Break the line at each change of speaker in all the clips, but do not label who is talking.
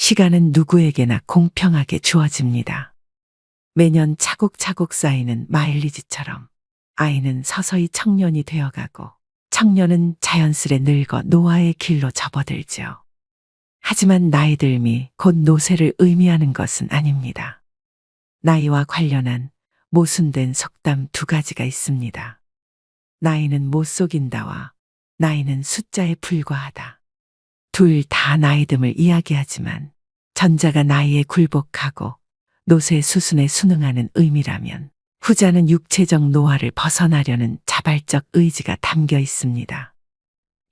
시간은 누구에게나 공평하게 주어집니다. 매년 차곡차곡 쌓이는 마일리지처럼 아이는 서서히 청년이 되어가고 청년은 자연스레 늙어 노화의 길로 접어들죠. 하지만 나이 들미 곧 노쇠를 의미하는 것은 아닙니다. 나이와 관련한 모순된 속담 두 가지가 있습니다. 나이는 못 속인다와 나이는 숫자에 불과하다. 둘 다 나이듦을 이야기하지만 전자가 나이에 굴복하고 노쇠 수순에 순응하는 의미라면 후자는 육체적 노화를 벗어나려는 자발적 의지가 담겨 있습니다.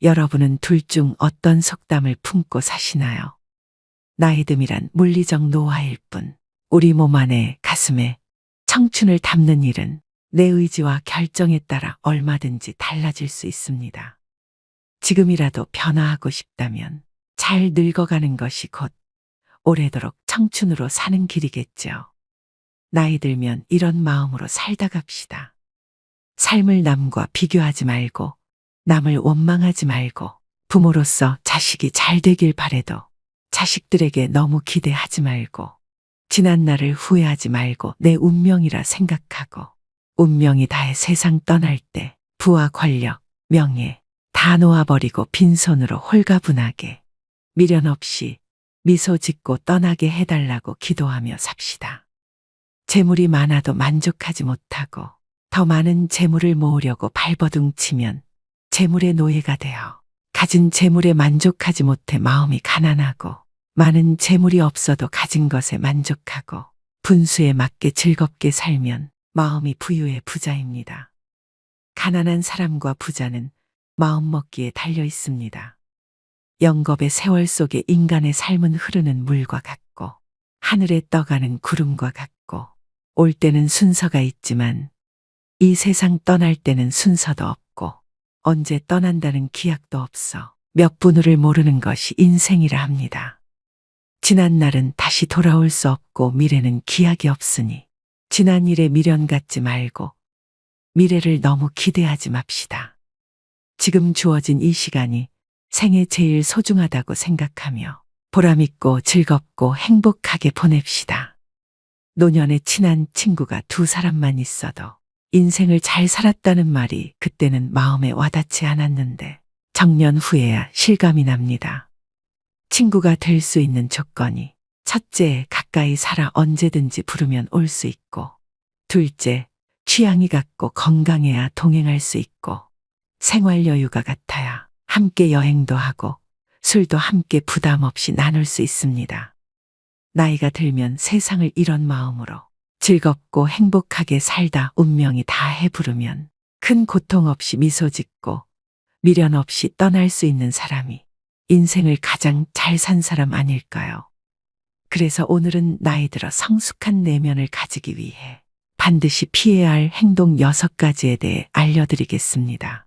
여러분은 둘 중 어떤 속담을 품고 사시나요? 나이듦이란 물리적 노화일 뿐 우리 몸 안에 가슴에 청춘을 담는 일은 내 의지와 결정에 따라 얼마든지 달라질 수 있습니다. 지금이라도 변화하고 싶다면 잘 늙어가는 것이 곧 오래도록 청춘으로 사는 길이겠죠. 나이 들면 이런 마음으로 살다 갑시다. 삶을 남과 비교하지 말고 남을 원망하지 말고 부모로서 자식이 잘 되길 바래도 자식들에게 너무 기대하지 말고 지난 날을 후회하지 말고 내 운명이라 생각하고 운명이 다해 세상 떠날 때 부와 권력, 명예 다 놓아버리고 빈손으로 홀가분하게 미련 없이 미소 짓고 떠나게 해달라고 기도하며 삽시다. 재물이 많아도 만족하지 못하고 더 많은 재물을 모으려고 발버둥치면 재물의 노예가 되어 가진 재물에 만족하지 못해 마음이 가난하고 많은 재물이 없어도 가진 것에 만족하고 분수에 맞게 즐겁게 살면 마음이 부유의 부자입니다. 가난한 사람과 부자는 마음먹기에 달려 있습니다. 영겁의 세월 속에 인간의 삶은 흐르는 물과 같고 하늘에 떠가는 구름과 같고 올 때는 순서가 있지만 이 세상 떠날 때는 순서도 없고 언제 떠난다는 기약도 없어 몇 분을 모르는 것이 인생이라 합니다. 지난 날은 다시 돌아올 수 없고 미래는 기약이 없으니 지난 일에 미련 갖지 말고 미래를 너무 기대하지 맙시다. 지금 주어진 이 시간이 생애 제일 소중하다고 생각하며 보람있고 즐겁고 행복하게 보냅시다. 노년에 친한 친구가 두 사람만 있어도 인생을 잘 살았다는 말이 그때는 마음에 와닿지 않았는데 정년 후에야 실감이 납니다. 친구가 될 수 있는 조건이 첫째, 가까이 살아 언제든지 부르면 올 수 있고 둘째, 취향이 같고 건강해야 동행할 수 있고 생활 여유가 같아야 함께 여행도 하고 술도 함께 부담 없이 나눌 수 있습니다. 나이가 들면 세상을 이런 마음으로 즐겁고 행복하게 살다 운명이 다해 부르면 큰 고통 없이 미소 짓고 미련 없이 떠날 수 있는 사람이 인생을 가장 잘 산 사람 아닐까요? 그래서 오늘은 나이 들어 성숙한 내면을 가지기 위해 반드시 피해야 할 행동 6가지에 대해 알려드리겠습니다.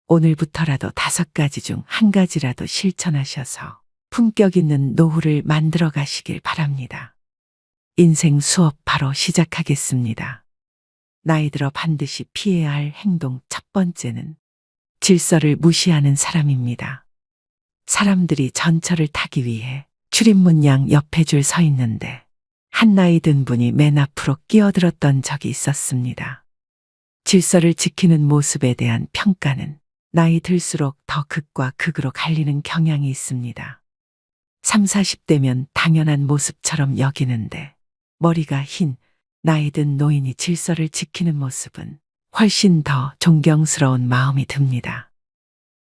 오늘부터라도 5가지 중 1가지라도 실천하셔서 품격 있는 노후를 만들어 가시길 바랍니다. 인생 수업 바로 시작하겠습니다. 나이 들어 반드시 피해야 할 행동 첫 번째는 질서를 무시하는 사람입니다. 사람들이 전철을 타기 위해 출입문 양 옆에 줄 서 있는데 한 나이 든 분이 맨 앞으로 끼어들었던 적이 있었습니다. 질서를 지키는 모습에 대한 평가는 나이 들수록 더 극과 극으로 갈리는 경향이 있습니다. 30, 40대면 당연한 모습처럼 여기는데 머리가 흰 나이 든 노인이 질서를 지키는 모습은 훨씬 더 존경스러운 마음이 듭니다.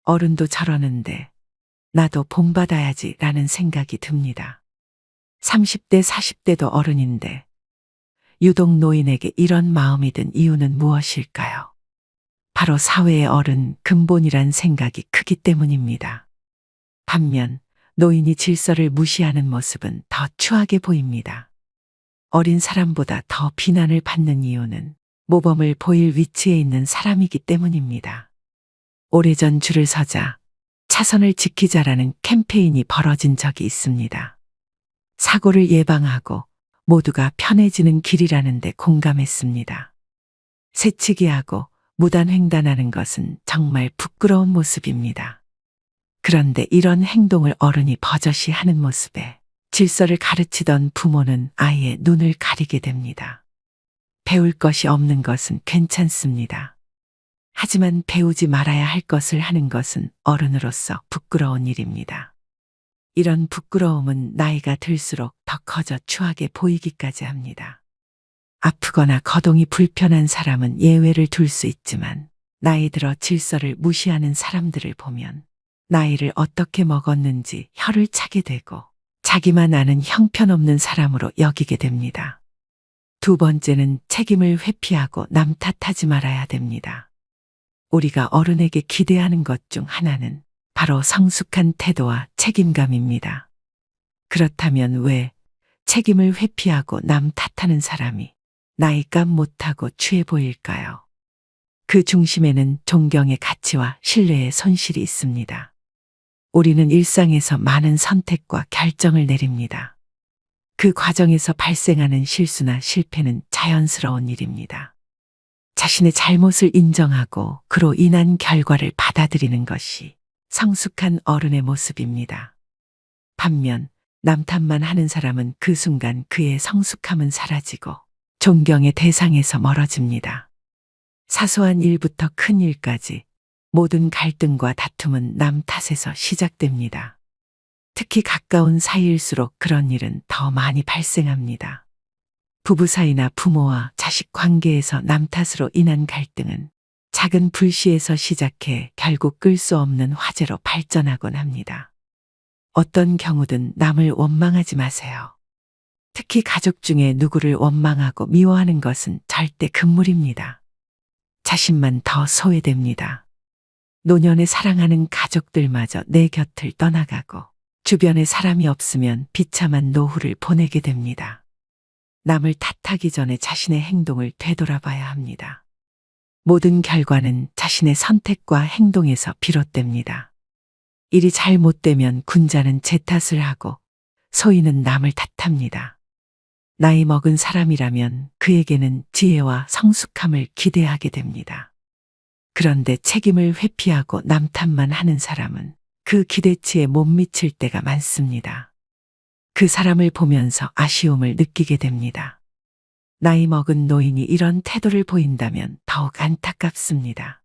어른도 저러는데 나도 본받아야지 라는 생각이 듭니다. 30대, 40대도 어른인데 유독 노인에게 이런 마음이 든 이유는 무엇일까요? 바로 사회의 어른 근본이란 생각이 크기 때문입니다. 반면 노인이 질서를 무시하는 모습은 더 추하게 보입니다. 어린 사람보다 더 비난을 받는 이유는 모범을 보일 위치에 있는 사람이기 때문입니다. 오래전 줄을 서자 차선을 지키자라는 캠페인이 벌어진 적이 있습니다. 사고를 예방하고 모두가 편해지는 길이라는데 공감했습니다. 새치기하고 무단횡단하는 것은 정말 부끄러운 모습입니다. 그런데 이런 행동을 어른이 버젓이 하는 모습에 질서를 가르치던 부모는 아이의 눈을 가리게 됩니다. 배울 것이 없는 것은 괜찮습니다. 하지만 배우지 말아야 할 것을 하는 것은 어른으로서 부끄러운 일입니다. 이런 부끄러움은 나이가 들수록 더 커져 추하게 보이기까지 합니다. 아프거나 거동이 불편한 사람은 예외를 둘 수 있지만 나이 들어 질서를 무시하는 사람들을 보면 나이를 어떻게 먹었는지 혀를 차게 되고 자기만 아는 형편없는 사람으로 여기게 됩니다. 두 번째는 책임을 회피하고 남 탓하지 말아야 됩니다. 우리가 어른에게 기대하는 것 중 하나는 바로 성숙한 태도와 책임감입니다. 그렇다면 왜 책임을 회피하고 남 탓하는 사람이 나이값 못하고 취해 보일까요? 그 중심에는 존경의 가치와 신뢰의 손실이 있습니다. 우리는 일상에서 많은 선택과 결정을 내립니다. 그 과정에서 발생하는 실수나 실패는 자연스러운 일입니다. 자신의 잘못을 인정하고 그로 인한 결과를 받아들이는 것이 성숙한 어른의 모습입니다. 반면 남 탓만 하는 사람은 그 순간 그의 성숙함은 사라지고 존경의 대상에서 멀어집니다. 사소한 일부터 큰 일까지 모든 갈등과 다툼은 남 탓에서 시작됩니다. 특히 가까운 사이일수록 그런 일은 더 많이 발생합니다. 부부 사이나 부모와 자식 관계에서 남 탓으로 인한 갈등은 작은 불씨에서 시작해 결국 끌 수 없는 화재로 발전하곤 합니다. 어떤 경우든 남을 원망하지 마세요. 특히 가족 중에 누구를 원망하고 미워하는 것은 절대 금물입니다. 자신만 더 소외됩니다. 노년에 사랑하는 가족들마저 내 곁을 떠나가고 주변에 사람이 없으면 비참한 노후를 보내게 됩니다. 남을 탓하기 전에 자신의 행동을 되돌아봐야 합니다. 모든 결과는 자신의 선택과 행동에서 비롯됩니다. 일이 잘못되면 군자는 제 탓을 하고 소인은 남을 탓합니다. 나이 먹은 사람이라면 그에게는 지혜와 성숙함을 기대하게 됩니다. 그런데 책임을 회피하고 남 탓만 하는 사람은 그 기대치에 못 미칠 때가 많습니다. 그 사람을 보면서 아쉬움을 느끼게 됩니다. 나이 먹은 노인이 이런 태도를 보인다면 더욱 안타깝습니다.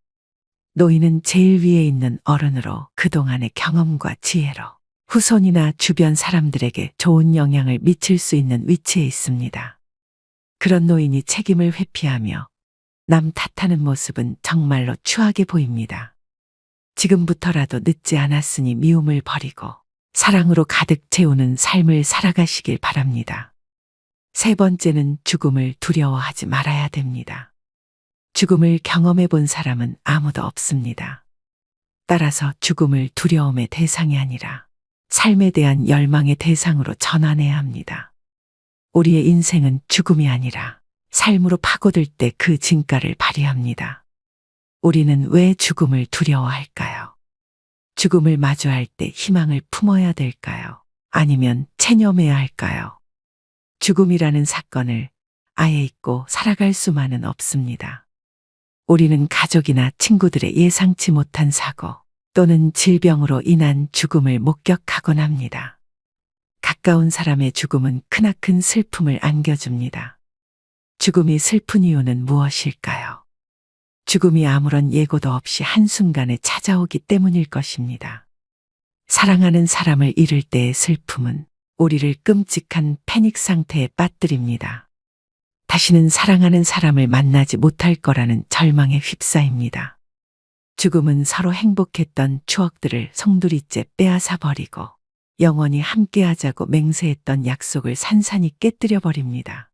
노인은 제일 위에 있는 어른으로 그동안의 경험과 지혜로 후손이나 주변 사람들에게 좋은 영향을 미칠 수 있는 위치에 있습니다. 그런 노인이 책임을 회피하며 남 탓하는 모습은 정말로 추하게 보입니다. 지금부터라도 늦지 않았으니 미움을 버리고 사랑으로 가득 채우는 삶을 살아가시길 바랍니다. 세 번째는 죽음을 두려워하지 말아야 됩니다. 죽음을 경험해 본 사람은 아무도 없습니다. 따라서 죽음을 두려움의 대상이 아니라 삶에 대한 열망의 대상으로 전환해야 합니다. 우리의 인생은 죽음이 아니라 삶으로 파고들 때 그 진가를 발휘합니다. 우리는 왜 죽음을 두려워할까요? 죽음을 마주할 때 희망을 품어야 될까요? 아니면 체념해야 할까요? 죽음이라는 사건을 아예 잊고 살아갈 수만은 없습니다. 우리는 가족이나 친구들의 예상치 못한 사고 또는 질병으로 인한 죽음을 목격하곤 합니다. 가까운 사람의 죽음은 크나큰 슬픔을 안겨줍니다. 죽음이 슬픈 이유는 무엇일까요? 죽음이 아무런 예고도 없이 한순간에 찾아오기 때문일 것입니다. 사랑하는 사람을 잃을 때의 슬픔은 우리를 끔찍한 패닉 상태에 빠뜨립니다. 다시는 사랑하는 사람을 만나지 못할 거라는 절망에 휩싸입니다. 죽음은 서로 행복했던 추억들을 송두리째 빼앗아 버리고 영원히 함께하자고 맹세했던 약속을 산산이 깨뜨려 버립니다.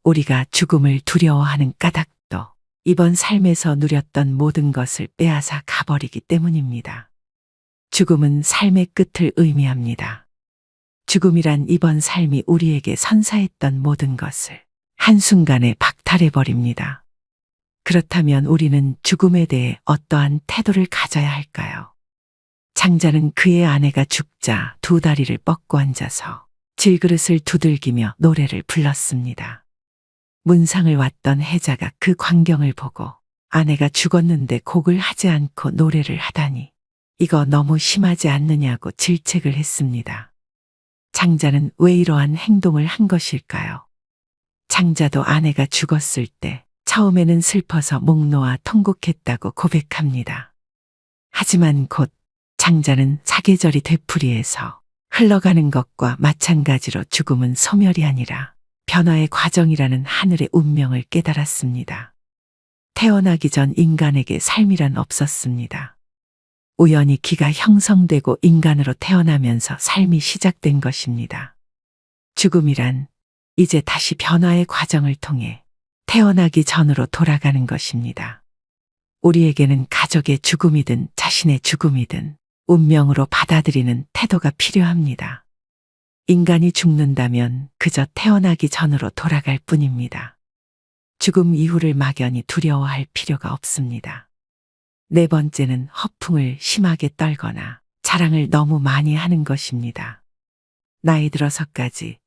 우리가 죽음을 두려워하는 까닭도 이번 삶에서 누렸던 모든 것을 빼앗아 가버리기 때문입니다. 죽음은 삶의 끝을 의미합니다. 죽음이란 이번 삶이 우리에게 선사했던 모든 것을 한순간에 박탈해버립니다. 그렇다면 우리는 죽음에 대해 어떠한 태도를 가져야 할까요? 장자는 그의 아내가 죽자 두 다리를 뻗고 앉아서 질그릇을 두들기며 노래를 불렀습니다. 문상을 왔던 해자가 그 광경을 보고 아내가 죽었는데 곡을 하지 않고 노래를 하다니 이거 너무 심하지 않느냐고 질책을 했습니다. 장자는 왜 이러한 행동을 한 것일까요? 장자도 아내가 죽었을 때 처음에는 슬퍼서 목 놓아 통곡했다고 고백합니다. 하지만 곧 장자는 사계절이 되풀이해서 흘러가는 것과 마찬가지로 죽음은 소멸이 아니라 변화의 과정이라는 하늘의 운명을 깨달았습니다. 태어나기 전 인간에게 삶이란 없었습니다. 우연히 기가 형성되고 인간으로 태어나면서 삶이 시작된 것입니다. 죽음이란 이제 다시 변화의 과정을 통해 태어나기 전으로 돌아가는 것입니다. 우리에게는 가족의 죽음이든 자신의 죽음이든 운명으로 받아들이는 태도가 필요합니다. 인간이 죽는다면 그저 태어나기 전으로 돌아갈 뿐입니다. 죽음 이후를 막연히 두려워할 필요가 없습니다. 네 번째는 허풍을 심하게 떨거나 자랑을 너무 많이 하는 것입니다. 나이 들어서까지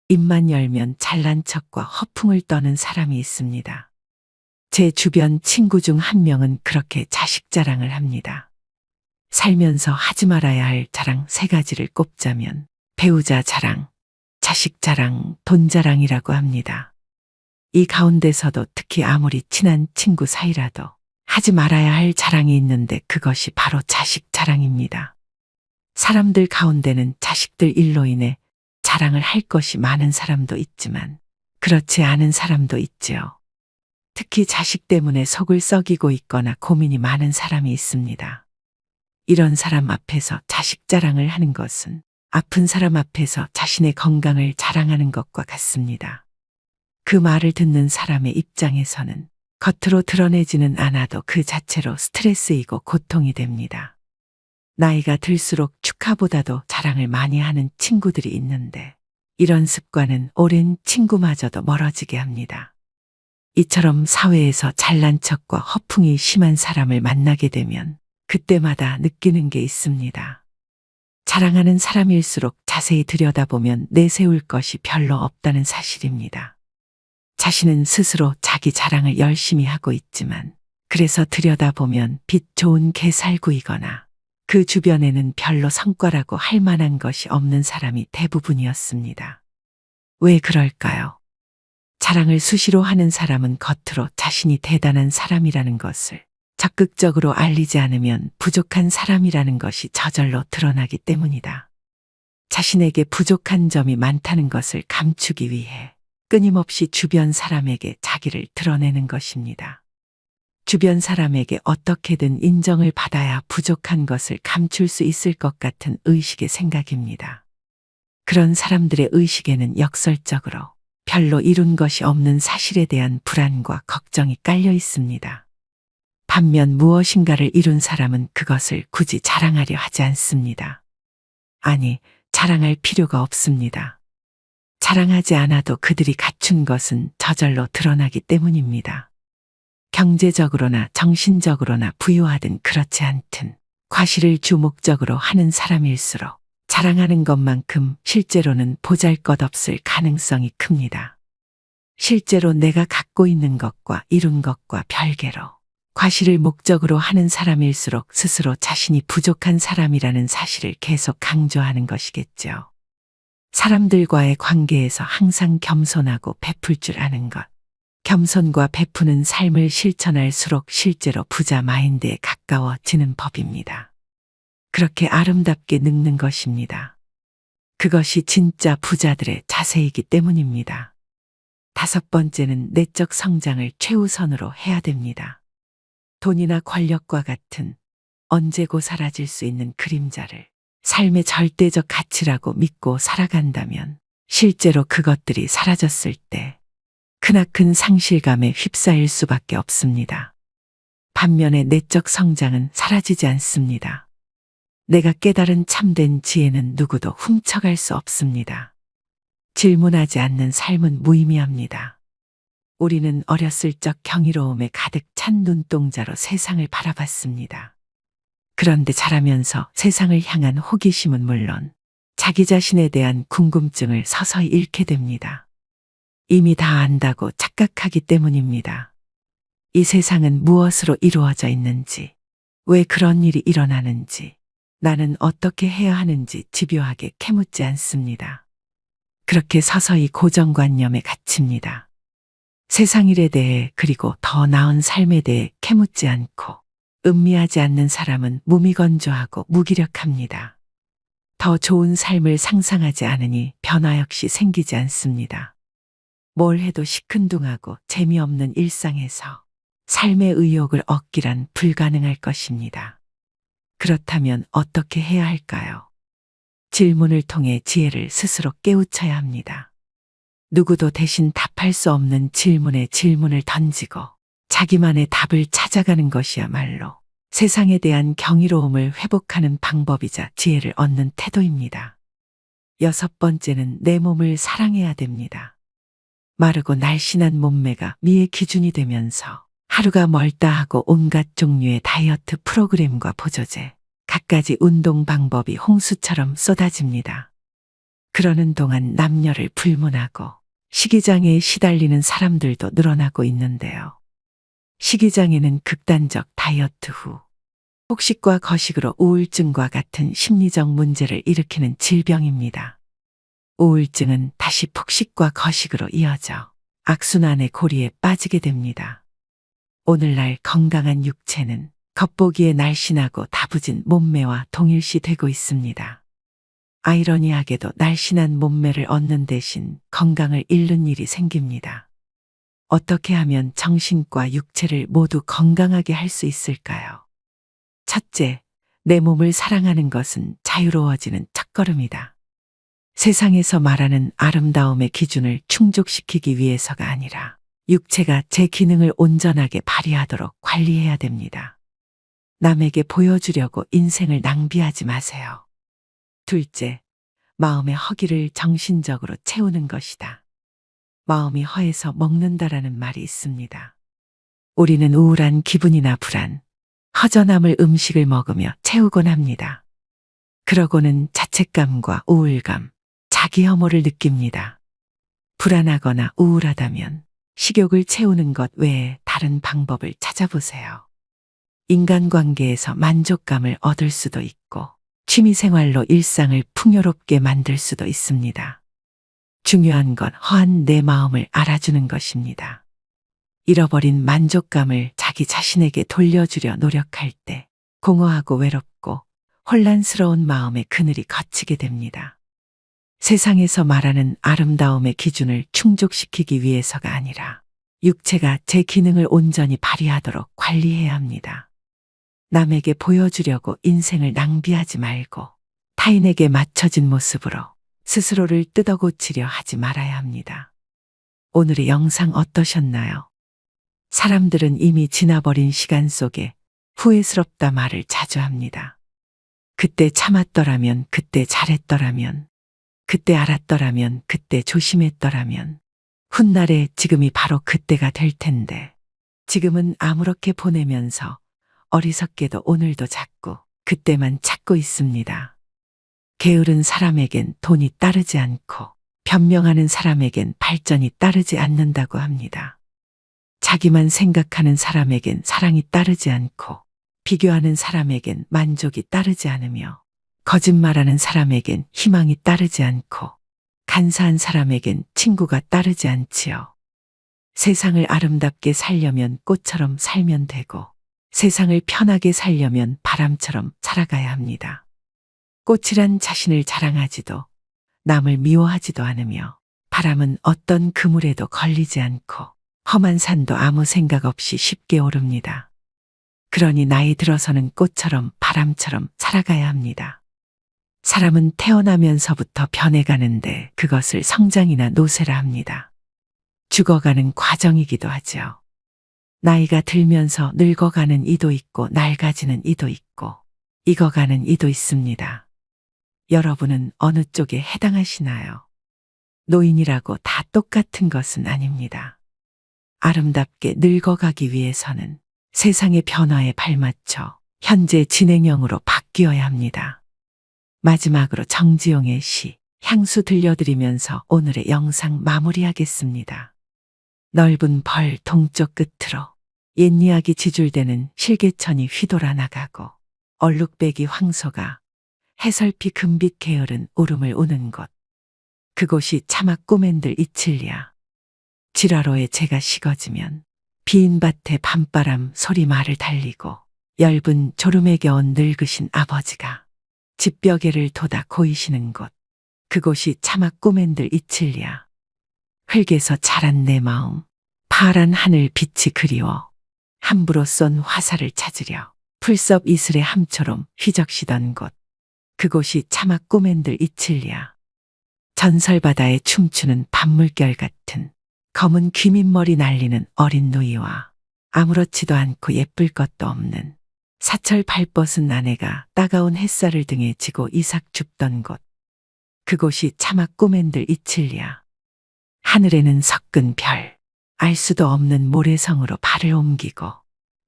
입만 열면 잘난 척과 허풍을 떠는 사람이 있습니다. 제 주변 친구 중 한 명은 그렇게 자식 자랑을 합니다. 살면서 하지 말아야 할 자랑 세 가지를 꼽자면 배우자 자랑, 자식 자랑, 돈 자랑이라고 합니다. 이 가운데서도 특히 아무리 친한 친구 사이라도 하지 말아야 할 자랑이 있는데 그것이 바로 자식 자랑입니다. 사람들 가운데는 자식들 일로 인해 자랑을 할 것이 많은 사람도 있지만 그렇지 않은 사람도 있지요. 특히 자식 때문에 속을 썩이고 있거나 고민이 많은 사람이 있습니다. 이런 사람 앞에서 자식 자랑을 하는 것은 아픈 사람 앞에서 자신의 건강을 자랑하는 것과 같습니다. 그 말을 듣는 사람의 입장에서는 겉으로 드러내지는 않아도 그 자체로 스트레스이고 고통이 됩니다. 나이가 들수록 축하보다도 자랑을 많이 하는 친구들이 있는데 이런 습관은 오랜 친구마저도 멀어지게 합니다. 이처럼 사회에서 잘난 척과 허풍이 심한 사람을 만나게 되면 그때마다 느끼는 게 있습니다. 자랑하는 사람일수록 자세히 들여다보면 내세울 것이 별로 없다는 사실입니다. 자신은 스스로 자기 자랑을 열심히 하고 있지만 그래서 들여다보면 빛 좋은 개살구이거나 그 주변에는 별로 성과라고 할 만한 것이 없는 사람이 대부분이었습니다. 왜 그럴까요? 자랑을 수시로 하는 사람은 겉으로 자신이 대단한 사람이라는 것을 적극적으로 알리지 않으면 부족한 사람이라는 것이 저절로 드러나기 때문이다. 자신에게 부족한 점이 많다는 것을 감추기 위해 끊임없이 주변 사람에게 자기를 드러내는 것입니다. 주변 사람에게 어떻게든 인정을 받아야 부족한 것을 감출 수 있을 것 같은 의식의 생각입니다. 그런 사람들의 의식에는 역설적으로 별로 이룬 것이 없는 사실에 대한 불안과 걱정이 깔려 있습니다. 반면 무엇인가를 이룬 사람은 그것을 굳이 자랑하려 하지 않습니다. 아니, 자랑할 필요가 없습니다. 자랑하지 않아도 그들이 갖춘 것은 저절로 드러나기 때문입니다. 경제적으로나 정신적으로나 부유하든 그렇지 않든 과실을 주목적으로 하는 사람일수록 자랑하는 것만큼 실제로는 보잘것없을 가능성이 큽니다. 실제로 내가 갖고 있는 것과 이룬 것과 별개로 과실을 목적으로 하는 사람일수록 스스로 자신이 부족한 사람이라는 사실을 계속 강조하는 것이겠죠. 사람들과의 관계에서 항상 겸손하고 베풀 줄 아는 것. 겸손과 베푸는 삶을 실천할수록 실제로 부자 마인드에 가까워지는 법입니다. 그렇게 아름답게 늙는 것입니다. 그것이 진짜 부자들의 자세이기 때문입니다. 다섯 번째는 내적 성장을 최우선으로 해야 됩니다. 돈이나 권력과 같은 언제고 사라질 수 있는 그림자를 삶의 절대적 가치라고 믿고 살아간다면 실제로 그것들이 사라졌을 때 크나큰 상실감에 휩싸일 수밖에 없습니다. 반면에 내적 성장은 사라지지 않습니다. 내가 깨달은 참된 지혜는 누구도 훔쳐갈 수 없습니다. 질문하지 않는 삶은 무의미합니다. 우리는 어렸을 적 경이로움에 가득 찬 눈동자로 세상을 바라봤습니다. 그런데 자라면서 세상을 향한 호기심은 물론 자기 자신에 대한 궁금증을 서서히 잃게 됩니다. 이미 다 안다고 착각하기 때문입니다. 이 세상은 무엇으로 이루어져 있는지, 왜 그런 일이 일어나는지, 나는 어떻게 해야 하는지 집요하게 캐묻지 않습니다. 그렇게 서서히 고정관념에 갇힙니다. 세상 일에 대해 그리고 더 나은 삶에 대해 캐묻지 않고 음미하지 않는 사람은 무미건조하고 무기력합니다. 더 좋은 삶을 상상하지 않으니 변화 역시 생기지 않습니다. 뭘 해도 시큰둥하고 재미없는 일상에서 삶의 의욕을 얻기란 불가능할 것입니다. 그렇다면 어떻게 해야 할까요? 질문을 통해 지혜를 스스로 깨우쳐야 합니다. 누구도 대신 답할 수 없는 질문에 질문을 던지고 자기만의 답을 찾아가는 것이야말로 세상에 대한 경이로움을 회복하는 방법이자 지혜를 얻는 태도입니다. 6번째는 내 몸을 사랑해야 됩니다. 마르고 날씬한 몸매가 미의 기준이 되면서 하루가 멀다 하고 온갖 종류의 다이어트 프로그램과 보조제, 갖가지 운동 방법이 홍수처럼 쏟아집니다. 그러는 동안 남녀를 불문하고 식이장애에 시달리는 사람들도 늘어나고 있는데요. 식이장애는 극단적 다이어트 후 폭식과 거식으로 우울증과 같은 심리적 문제를 일으키는 질병입니다. 우울증은 다시 폭식과 거식으로 이어져 악순환의 고리에 빠지게 됩니다. 오늘날 건강한 육체는 겉보기에 날씬하고 다부진 몸매와 동일시되고 있습니다. 아이러니하게도 날씬한 몸매를 얻는 대신 건강을 잃는 일이 생깁니다. 어떻게 하면 정신과 육체를 모두 건강하게 할 수 있을까요? 첫째, 내 몸을 사랑하는 것은 자유로워지는 첫걸음이다. 세상에서 말하는 아름다움의 기준을 충족시키기 위해서가 아니라 육체가 제 기능을 온전하게 발휘하도록 관리해야 됩니다. 남에게 보여주려고 인생을 낭비하지 마세요. 둘째, 마음의 허기를 정신적으로 채우는 것이다. 마음이 허해서 먹는다라는 말이 있습니다. 우리는 우울한 기분이나 불안, 허전함을 음식을 먹으며 채우곤 합니다. 그러고는 자책감과 우울감, 자기 혐오를 느낍니다. 불안하거나 우울하다면 식욕을 채우는 것 외에 다른 방법을 찾아보세요. 인간관계에서 만족감을 얻을 수도 있고 취미생활로 일상을 풍요롭게 만들 수도 있습니다. 중요한 건 허한 내 마음을 알아주는 것입니다. 잃어버린 만족감을 자기 자신에게 돌려주려 노력할 때 공허하고 외롭고 혼란스러운 마음의 그늘이 걷히게 됩니다. 세상에서 말하는 아름다움의 기준을 충족시키기 위해서가 아니라 육체가 제 기능을 온전히 발휘하도록 관리해야 합니다. 남에게 보여주려고 인생을 낭비하지 말고 타인에게 맞춰진 모습으로 스스로를 뜯어고치려 하지 말아야 합니다. 오늘의 영상 어떠셨나요? 사람들은 이미 지나버린 시간 속에 후회스럽다 말을 자주 합니다. 그때 참았더라면, 그때 잘했더라면, 그때 알았더라면, 그때 조심했더라면, 훗날에 지금이 바로 그때가 될 텐데, 지금은 아무렇게 보내면서 어리석게도 오늘도 자꾸 그때만 찾고 있습니다. 게으른 사람에겐 돈이 따르지 않고 변명하는 사람에겐 발전이 따르지 않는다고 합니다. 자기만 생각하는 사람에겐 사랑이 따르지 않고 비교하는 사람에겐 만족이 따르지 않으며 거짓말하는 사람에겐 희망이 따르지 않고 간사한 사람에겐 친구가 따르지 않지요. 세상을 아름답게 살려면 꽃처럼 살면 되고 세상을 편하게 살려면 바람처럼 살아가야 합니다. 꽃이란 자신을 자랑하지도 남을 미워하지도 않으며 바람은 어떤 그물에도 걸리지 않고 험한 산도 아무 생각 없이 쉽게 오릅니다. 그러니 나이 들어서는 꽃처럼 바람처럼 살아가야 합니다. 사람은 태어나면서부터 변해가는데 그것을 성장이나 노쇠라 합니다. 죽어가는 과정이기도 하죠. 나이가 들면서 늙어가는 이도 있고 낡아지는 이도 있고 익어가는 이도 있습니다. 여러분은 어느 쪽에 해당하시나요? 노인이라고 다 똑같은 것은 아닙니다. 아름답게 늙어가기 위해서는 세상의 변화에 발맞춰 현재 진행형으로 바뀌어야 합니다. 마지막으로 정지용의 시 향수 들려드리면서 오늘의 영상 마무리하겠습니다. 넓은 벌 동쪽 끝으로 옛 이야기 지줄대는 실개천이 휘돌아 나가고 얼룩배기 황소가 해설피 금빛 게으른 울음을 우는 곳 그곳이 차마 꼬맨들 이칠리야. 지라로에 재가 식어지면 빈 밭에 밤바람 소리 말을 달리고 엷은 졸음에 겨운 늙으신 아버지가 집벽에를 돋아 고이시는 곳. 그곳이 차마 꼬맨들 이칠리야. 흙에서 자란 내 마음, 파란 하늘 빛이 그리워 함부로 쏜 화살을 찾으려 풀섭 이슬의 함처럼 휘적시던 곳. 그곳이 차마 꼬맨들 이칠리야. 전설바다에 춤추는 밤물결 같은 검은 귀민머리 날리는 어린 누이와 아무렇지도 않고 예쁠 것도 없는 사철 발벗은 아내가 따가운 햇살을 등에 지고 이삭 줍던 곳. 그곳이 차마 꼬맨들 이칠리야. 하늘에는 섞은 별, 알 수도 없는 모래성으로 발을 옮기고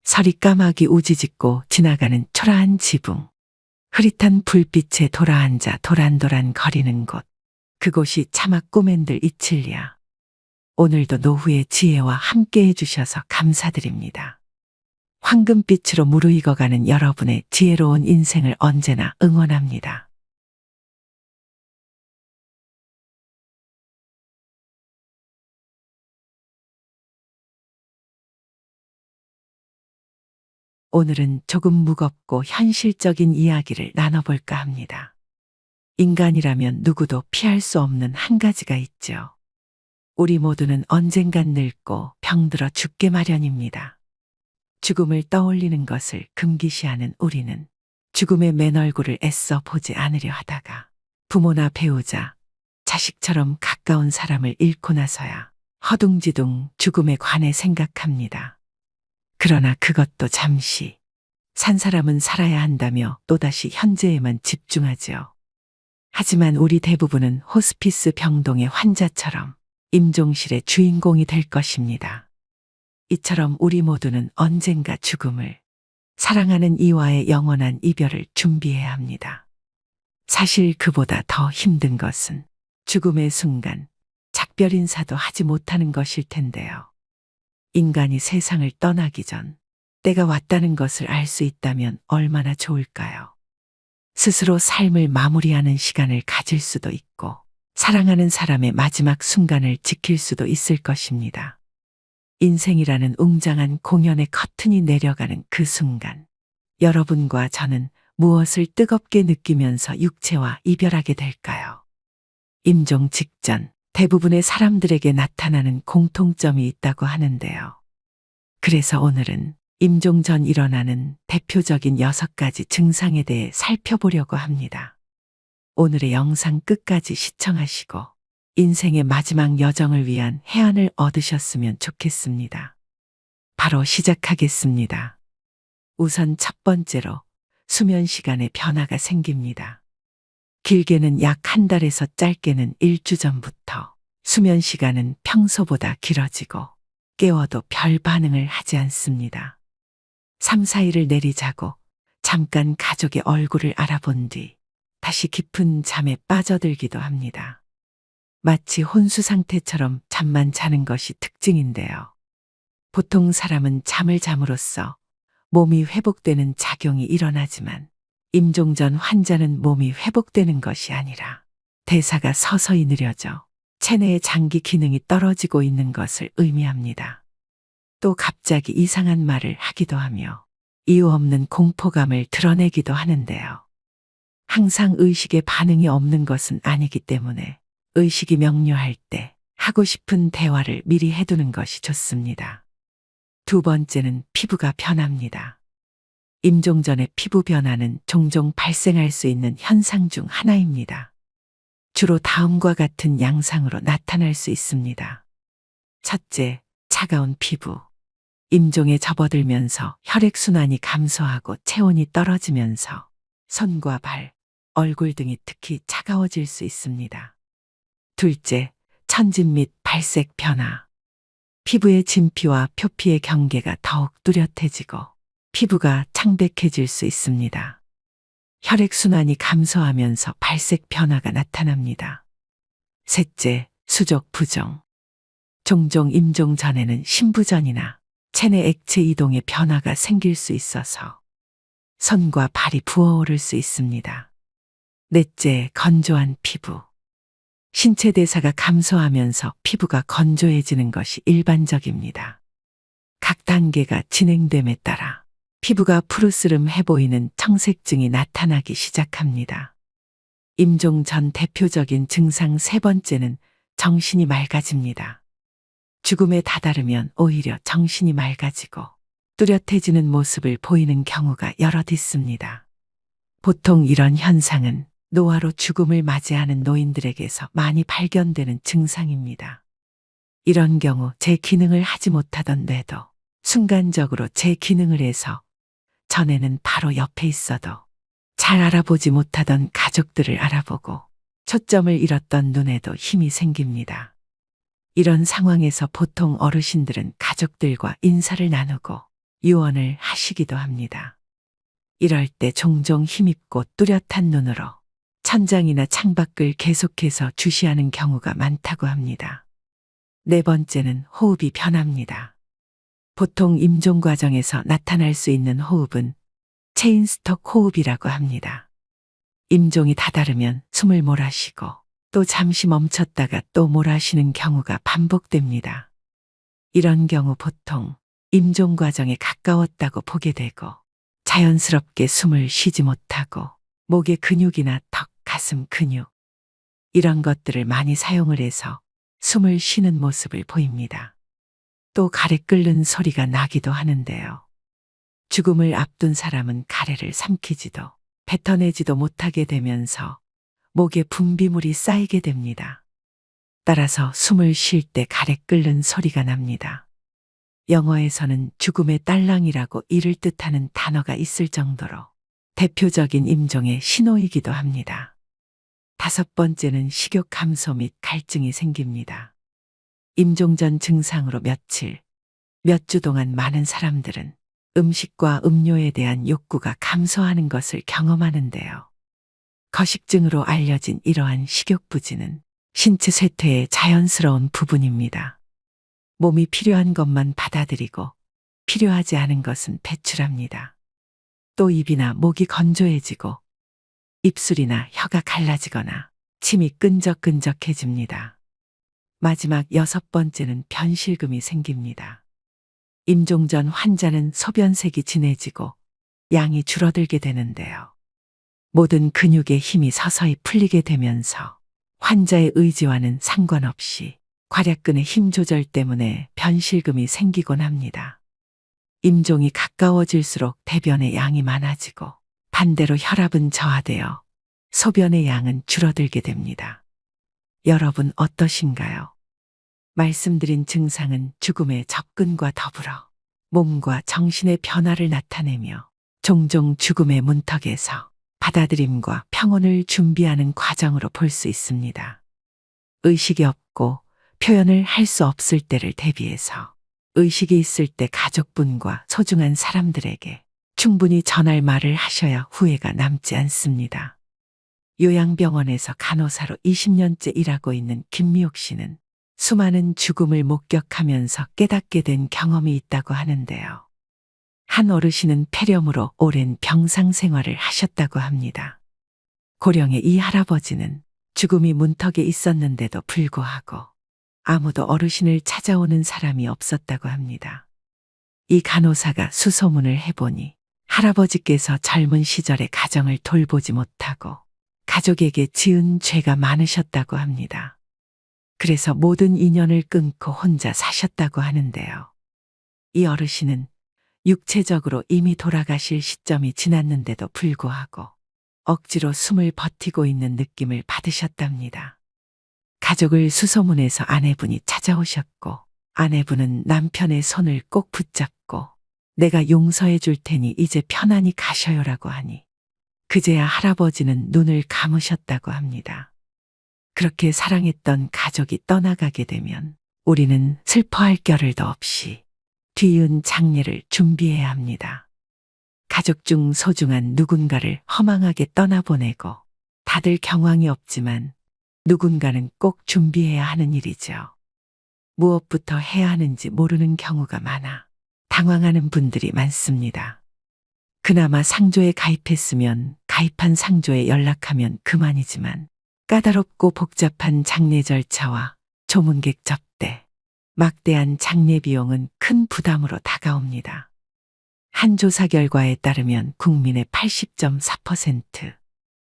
서리 까마귀 우지짓고 지나가는 초라한 지붕. 흐릿한 불빛에 돌아앉아 도란도란 거리는 곳. 그곳이 차마 꼬맨들 이칠리야. 오늘도 노후의 지혜와 함께 해주셔서 감사드립니다. 황금빛으로 무르익어가는 여러분의 지혜로운 인생을 언제나 응원합니다. 오늘은 조금 무겁고 현실적인 이야기를 나눠볼까 합니다. 인간이라면 누구도 피할 수 없는 한 가지가 있죠. 우리 모두는 언젠간 늙고 병들어 죽게 마련입니다. 죽음을 떠올리는 것을 금기시하는 우리는 죽음의 맨 얼굴을 애써 보지 않으려 하다가 부모나 배우자, 자식처럼 가까운 사람을 잃고 나서야 허둥지둥 죽음에 관해 생각합니다. 그러나 그것도 잠시, 산 사람은 살아야 한다며 또다시 현재에만 집중하지요. 하지만 우리 대부분은 호스피스 병동의 환자처럼 임종실의 주인공이 될 것입니다. 이처럼 우리 모두는 언젠가 죽음을, 사랑하는 이와의 영원한 이별을 준비해야 합니다. 사실 그보다 더 힘든 것은 죽음의 순간 작별 인사도 하지 못하는 것일 텐데요. 인간이 세상을 떠나기 전 때가 왔다는 것을 알 수 있다면 얼마나 좋을까요? 스스로 삶을 마무리하는 시간을 가질 수도 있고 사랑하는 사람의 마지막 순간을 지킬 수도 있을 것입니다. 인생이라는 웅장한 공연의 커튼이 내려가는 그 순간, 여러분과 저는 무엇을 뜨겁게 느끼면서 육체와 이별하게 될까요? 임종 직전 대부분의 사람들에게 나타나는 공통점이 있다고 하는데요. 그래서 오늘은 임종 전 일어나는 대표적인 6가지 증상에 대해 살펴보려고 합니다. 오늘의 영상 끝까지 시청하시고 인생의 마지막 여정을 위한 해안을 얻으셨으면 좋겠습니다. 바로 시작하겠습니다. 우선 첫 번째로 수면 시간에 변화가 생깁니다. 길게는 약 한 달에서 짧게는 일주 전부터 수면 시간은 평소보다 길어지고 깨워도 별 반응을 하지 않습니다. 3, 4일을 내리자고 잠깐 가족의 얼굴을 알아본 뒤 다시 깊은 잠에 빠져들기도 합니다. 마치 혼수 상태처럼 잠만 자는 것이 특징인데요. 보통 사람은 잠을 잠으로써 몸이 회복되는 작용이 일어나지만 임종 전 환자는 몸이 회복되는 것이 아니라 대사가 서서히 느려져 체내의 장기 기능이 떨어지고 있는 것을 의미합니다. 또 갑자기 이상한 말을 하기도 하며 이유 없는 공포감을 드러내기도 하는데요. 항상 의식에 반응이 없는 것은 아니기 때문에 의식이 명료할 때 하고 싶은 대화를 미리 해두는 것이 좋습니다. 두 번째는 피부가 변합니다. 임종 전의 피부 변화는 종종 발생할 수 있는 현상 중 하나입니다. 주로 다음과 같은 양상으로 나타날 수 있습니다. 첫째, 차가운 피부. 임종에 접어들면서 혈액순환이 감소하고 체온이 떨어지면서 손과 발, 얼굴 등이 특히 차가워질 수 있습니다. 둘째, 천진 및 발색 변화. 피부의 진피와 표피의 경계가 더욱 뚜렷해지고 피부가 창백해질 수 있습니다. 혈액순환이 감소하면서 발색 변화가 나타납니다. 셋째, 수족 부종. 종종 임종 전에는 신부전이나 체내 액체 이동의 변화가 생길 수 있어서 손과 발이 부어오를 수 있습니다. 넷째, 건조한 피부. 신체 대사가 감소하면서 피부가 건조해지는 것이 일반적입니다. 각 단계가 진행됨에 따라 피부가 푸르스름해 보이는 청색증이 나타나기 시작합니다. 임종 전 대표적인 증상 세 번째는 정신이 맑아집니다. 죽음에 다다르면 오히려 정신이 맑아지고 뚜렷해지는 모습을 보이는 경우가 여럿 있습니다. 보통 이런 현상은 노화로 죽음을 맞이하는 노인들에게서 많이 발견되는 증상입니다. 이런 경우 제 기능을 하지 못하던 뇌도 순간적으로 제 기능을 해서 전에는 바로 옆에 있어도 잘 알아보지 못하던 가족들을 알아보고 초점을 잃었던 눈에도 힘이 생깁니다. 이런 상황에서 보통 어르신들은 가족들과 인사를 나누고 유언을 하시기도 합니다. 이럴 때 종종 힘있고 뚜렷한 눈으로 천장이나 창밖을 계속해서 주시하는 경우가 많다고 합니다. 네 번째는 호흡이 변합니다. 보통 임종 과정에서 나타날 수 있는 호흡은 체인스톡 호흡이라고 합니다. 임종이 다다르면 숨을 몰아쉬고 또 잠시 멈췄다가 또 몰아쉬는 경우가 반복됩니다. 이런 경우 보통 임종 과정에 가까웠다고 보게 되고 자연스럽게 숨을 쉬지 못하고 목의 근육이나 턱, 가슴 근육 이런 것들을 많이 사용을 해서 숨을 쉬는 모습을 보입니다. 또 가래 끓는 소리가 나기도 하는데요. 죽음을 앞둔 사람은 가래를 삼키지도 뱉어내지도 못하게 되면서 목에 분비물이 쌓이게 됩니다. 따라서 숨을 쉴 때 가래 끓는 소리가 납니다. 영어에서는 죽음의 딸랑이라고 이를 뜻하는 단어가 있을 정도로 대표적인 임종의 신호이기도 합니다. 다섯 번째는 식욕 감소 및 갈증이 생깁니다. 임종 전 증상으로 며칠, 몇 주 동안 많은 사람들은 음식과 음료에 대한 욕구가 감소하는 것을 경험하는데요. 거식증으로 알려진 이러한 식욕부진은 신체 쇠퇴의 자연스러운 부분입니다. 몸이 필요한 것만 받아들이고 필요하지 않은 것은 배출합니다. 또 입이나 목이 건조해지고 입술이나 혀가 갈라지거나 침이 끈적끈적해집니다. 마지막 여섯 번째는 변실금이 생깁니다. 임종 전 환자는 소변색이 진해지고 양이 줄어들게 되는데요. 모든 근육의 힘이 서서히 풀리게 되면서 환자의 의지와는 상관없이 괄약근의 힘 조절 때문에 변실금이 생기곤 합니다. 임종이 가까워질수록 대변의 양이 많아지고 반대로 혈압은 저하되어 소변의 양은 줄어들게 됩니다. 여러분 어떠신가요? 말씀드린 증상은 죽음의 접근과 더불어 몸과 정신의 변화를 나타내며 종종 죽음의 문턱에서 받아들임과 평온을 준비하는 과정으로 볼 수 있습니다. 의식이 없고 표현을 할 수 없을 때를 대비해서 의식이 있을 때 가족분과 소중한 사람들에게 충분히 전할 말을 하셔야 후회가 남지 않습니다. 요양병원에서 간호사로 20년째 일하고 있는 김미옥 씨는 수많은 죽음을 목격하면서 깨닫게 된 경험이 있다고 하는데요. 한 어르신은 폐렴으로 오랜 병상 생활을 하셨다고 합니다. 고령의 이 할아버지는 죽음이 문턱에 있었는데도 불구하고 아무도 어르신을 찾아오는 사람이 없었다고 합니다. 이 간호사가 수소문을 해보니 할아버지께서 젊은 시절에 가정을 돌보지 못하고 가족에게 지은 죄가 많으셨다고 합니다. 그래서 모든 인연을 끊고 혼자 사셨다고 하는데요. 이 어르신은 육체적으로 이미 돌아가실 시점이 지났는데도 불구하고 억지로 숨을 버티고 있는 느낌을 받으셨답니다. 가족을 수소문해서 아내분이 찾아오셨고 아내분은 남편의 손을 꼭 붙잡고 내가 용서해 줄 테니 이제 편안히 가셔요라고 하니 그제야 할아버지는 눈을 감으셨다고 합니다. 그렇게 사랑했던 가족이 떠나가게 되면 우리는 슬퍼할 겨를도 없이 뒤이은 장례를 준비해야 합니다. 가족 중 소중한 누군가를 허망하게 떠나보내고 다들 경황이 없지만 누군가는 꼭 준비해야 하는 일이죠. 무엇부터 해야 하는지 모르는 경우가 많아 당황하는 분들이 많습니다. 그나마 상조에 가입했으면 가입한 상조에 연락하면 그만이지만 까다롭고 복잡한 장례 절차와 조문객 접대, 막대한 장례 비용은 큰 부담으로 다가옵니다. 한 조사 결과에 따르면 국민의 80.4%,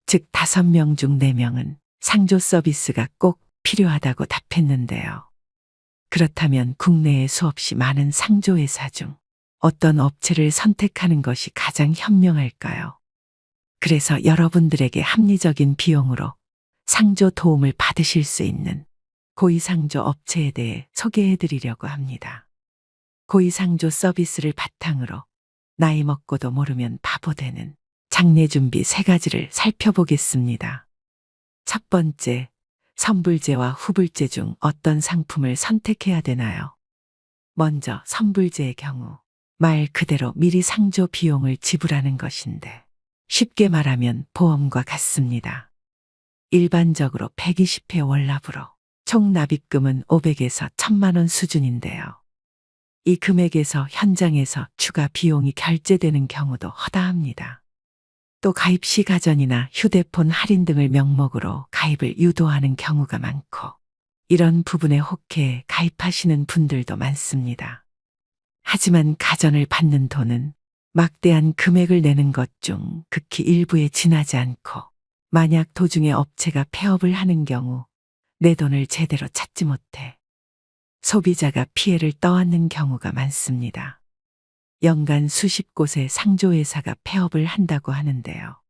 즉 5명 중 4명은 상조 서비스가 꼭 필요하다고 답했는데요. 그렇다면 국내에 수없이 많은 상조회사 중 어떤 업체를 선택하는 것이 가장 현명할까요? 그래서 여러분들에게 합리적인 비용으로 상조 도움을 받으실 수 있는 고위상조 업체에 대해 소개해 드리려고 합니다. 고위상조 서비스를 바탕으로 나이 먹고도 모르면 바보 되는 장례 준비 3가지를 살펴보겠습니다. 첫 번째, 선불제와 후불제 중 어떤 상품을 선택해야 되나요? 먼저 선불제의 경우 말 그대로 미리 상조 비용을 지불하는 것인데 쉽게 말하면 보험과 같습니다. 일반적으로 120회 월납으로 총 납입금은 500에서 1000만 원 수준인데요. 이 금액에서 현장에서 추가 비용이 결제되는 경우도 허다합니다. 또 가입 시 가전이나 휴대폰 할인 등을 명목으로 가입을 유도하는 경우가 많고 이런 부분에 혹해 가입하시는 분들도 많습니다. 하지만 가전을 받는 돈은 막대한 금액을 내는 것 중 극히 일부에 지나지 않고 만약 도중에 업체가 폐업을 하는 경우 내 돈을 제대로 찾지 못해 소비자가 피해를 떠안는 경우가 많습니다. 연간 수십 곳의 상조회사가 폐업을 한다고 하는데요.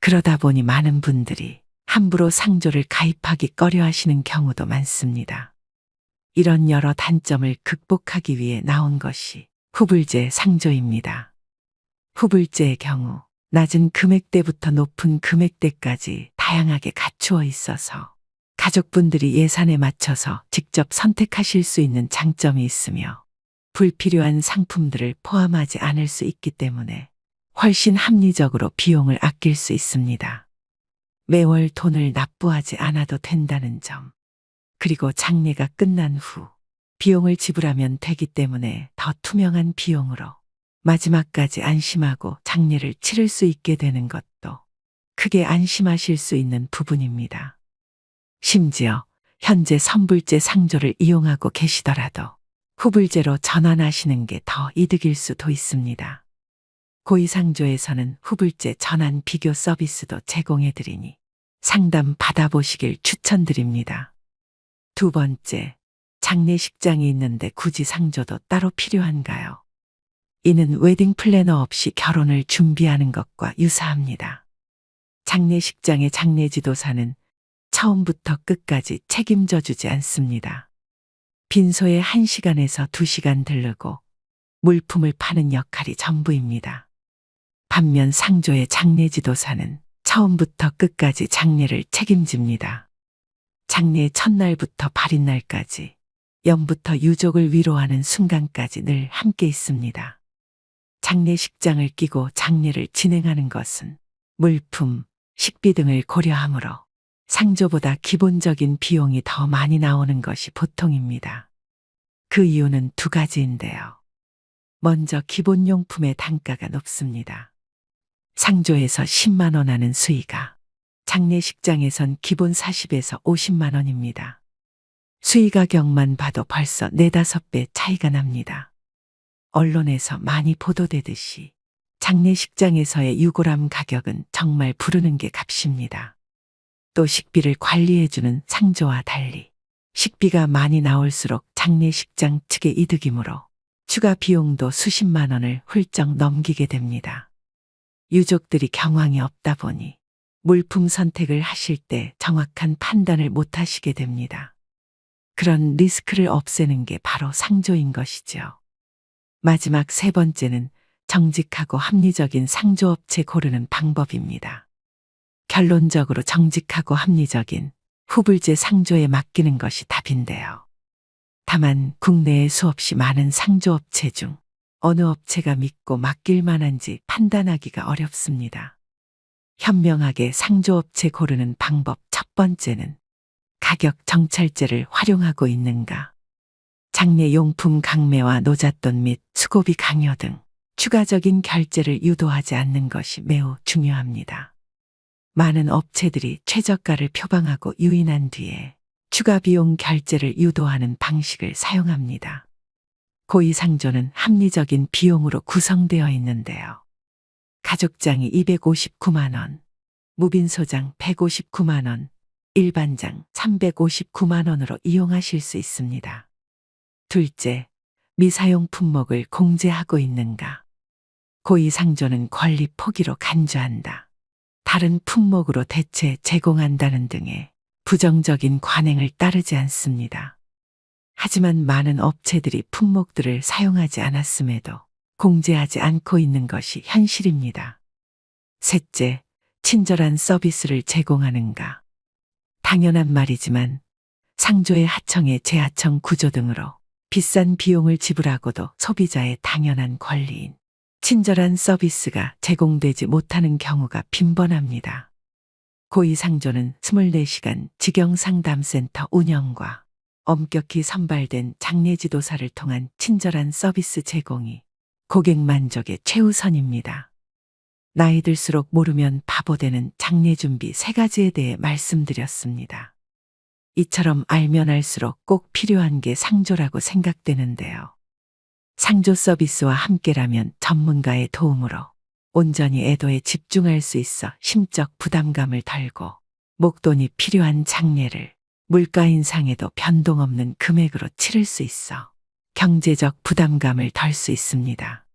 그러다 보니 많은 분들이 함부로 상조를 가입하기 꺼려 하시는 경우도 많습니다. 이런 여러 단점을 극복하기 위해 나온 것이 후불제 상조입니다. 후불제의 경우 낮은 금액대부터 높은 금액대까지 다양하게 갖추어 있어서 가족분들이 예산에 맞춰서 직접 선택하실 수 있는 장점이 있으며 불필요한 상품들을 포함하지 않을 수 있기 때문에 훨씬 합리적으로 비용을 아낄 수 있습니다. 매월 돈을 납부하지 않아도 된다는 점, 그리고 장례가 끝난 후 비용을 지불하면 되기 때문에 더 투명한 비용으로 마지막까지 안심하고 장례를 치를 수 있게 되는 것도 크게 안심하실 수 있는 부분입니다. 심지어 현재 선불제 상조를 이용하고 계시더라도 후불제로 전환하시는 게 더 이득일 수도 있습니다. 고위상조에서는 후불제 전환 비교 서비스도 제공해 드리니 상담 받아보시길 추천드립니다. 두 번째, 장례식장이 있는데 굳이 상조도 따로 필요한가요? 이는 웨딩 플래너 없이 결혼을 준비하는 것과 유사합니다. 장례식장의 장례지도사는 처음부터 끝까지 책임져 주지 않습니다. 빈소에 1시간에서 2시간 들르고 물품을 파는 역할이 전부입니다. 반면 상조의 장례지도사는 처음부터 끝까지 장례를 책임집니다. 장례 첫날부터 발인날까지, 영부터 유족을 위로하는 순간까지 늘 함께 있습니다. 장례식장을 끼고 장례를 진행하는 것은 물품, 식비 등을 고려하므로 상조보다 기본적인 비용이 더 많이 나오는 것이 보통입니다. 그 이유는 2가지인데요. 먼저 기본용품의 단가가 높습니다. 상조에서 10만 원 하는 수의가 장례식장에선 기본 40에서 50만 원입니다. 수의 가격만 봐도 벌써 4, 5배 차이가 납니다. 언론에서 많이 보도되듯이 장례식장에서의 유골함 가격은 정말 부르는 게 값입니다. 또 식비를 관리해주는 상조와 달리 식비가 많이 나올수록 장례식장 측의 이득이므로 추가 비용도 수십만 원을 훌쩍 넘기게 됩니다. 유족들이 경황이 없다 보니 물품 선택을 하실 때 정확한 판단을 못 하시게 됩니다. 그런 리스크를 없애는 게 바로 상조인 것이죠. 마지막 3번째는 정직하고 합리적인 상조업체 고르는 방법입니다. 결론적으로 정직하고 합리적인 후불제 상조에 맡기는 것이 답인데요. 다만 국내에 수없이 많은 상조업체 중 어느 업체가 믿고 맡길 만한지 판단하기가 어렵습니다. 현명하게 상조업체 고르는 방법 첫 번째는 가격 정찰제를 활용하고 있는가. 장례용품 강매와 노잣돈 및 수고비 강요 등 추가적인 결제를 유도하지 않는 것이 매우 중요합니다. 많은 업체들이 최저가를 표방하고 유인한 뒤에 추가 비용 결제를 유도하는 방식을 사용합니다. 고의상조는 합리적인 비용으로 구성되어 있는데요. 가족장이 259만 원, 무빈소장 159만 원, 일반장 359만 원으로 이용하실 수 있습니다. 둘째, 미사용 품목을 공제하고 있는가? 고의상조는 권리 포기로 간주한다. 다른 품목으로 대체 제공한다는 등의 부정적인 관행을 따르지 않습니다. 하지만 많은 업체들이 품목들을 사용하지 않았음에도 공제하지 않고 있는 것이 현실입니다. 셋째, 친절한 서비스를 제공하는가? 당연한 말이지만 상조의 하청의 재하청 구조 등으로 비싼 비용을 지불하고도 소비자의 당연한 권리인 친절한 서비스가 제공되지 못하는 경우가 빈번합니다. 고의상조는 24시간 직영상담센터 운영과 엄격히 선발된 장례지도사를 통한 친절한 서비스 제공이 고객 만족의 최우선입니다. 나이 들수록 모르면 바보 되는 장례 준비 3가지에 대해 말씀드렸습니다. 이처럼 알면 알수록 꼭 필요한 게 상조라고 생각되는데요. 상조 서비스와 함께라면 전문가의 도움으로 온전히 애도에 집중할 수 있어 심적 부담감을 덜고 목돈이 필요한 장례를 물가 인상에도 변동 없는 금액으로 치를 수 있어 경제적 부담감을 덜 수 있습니다.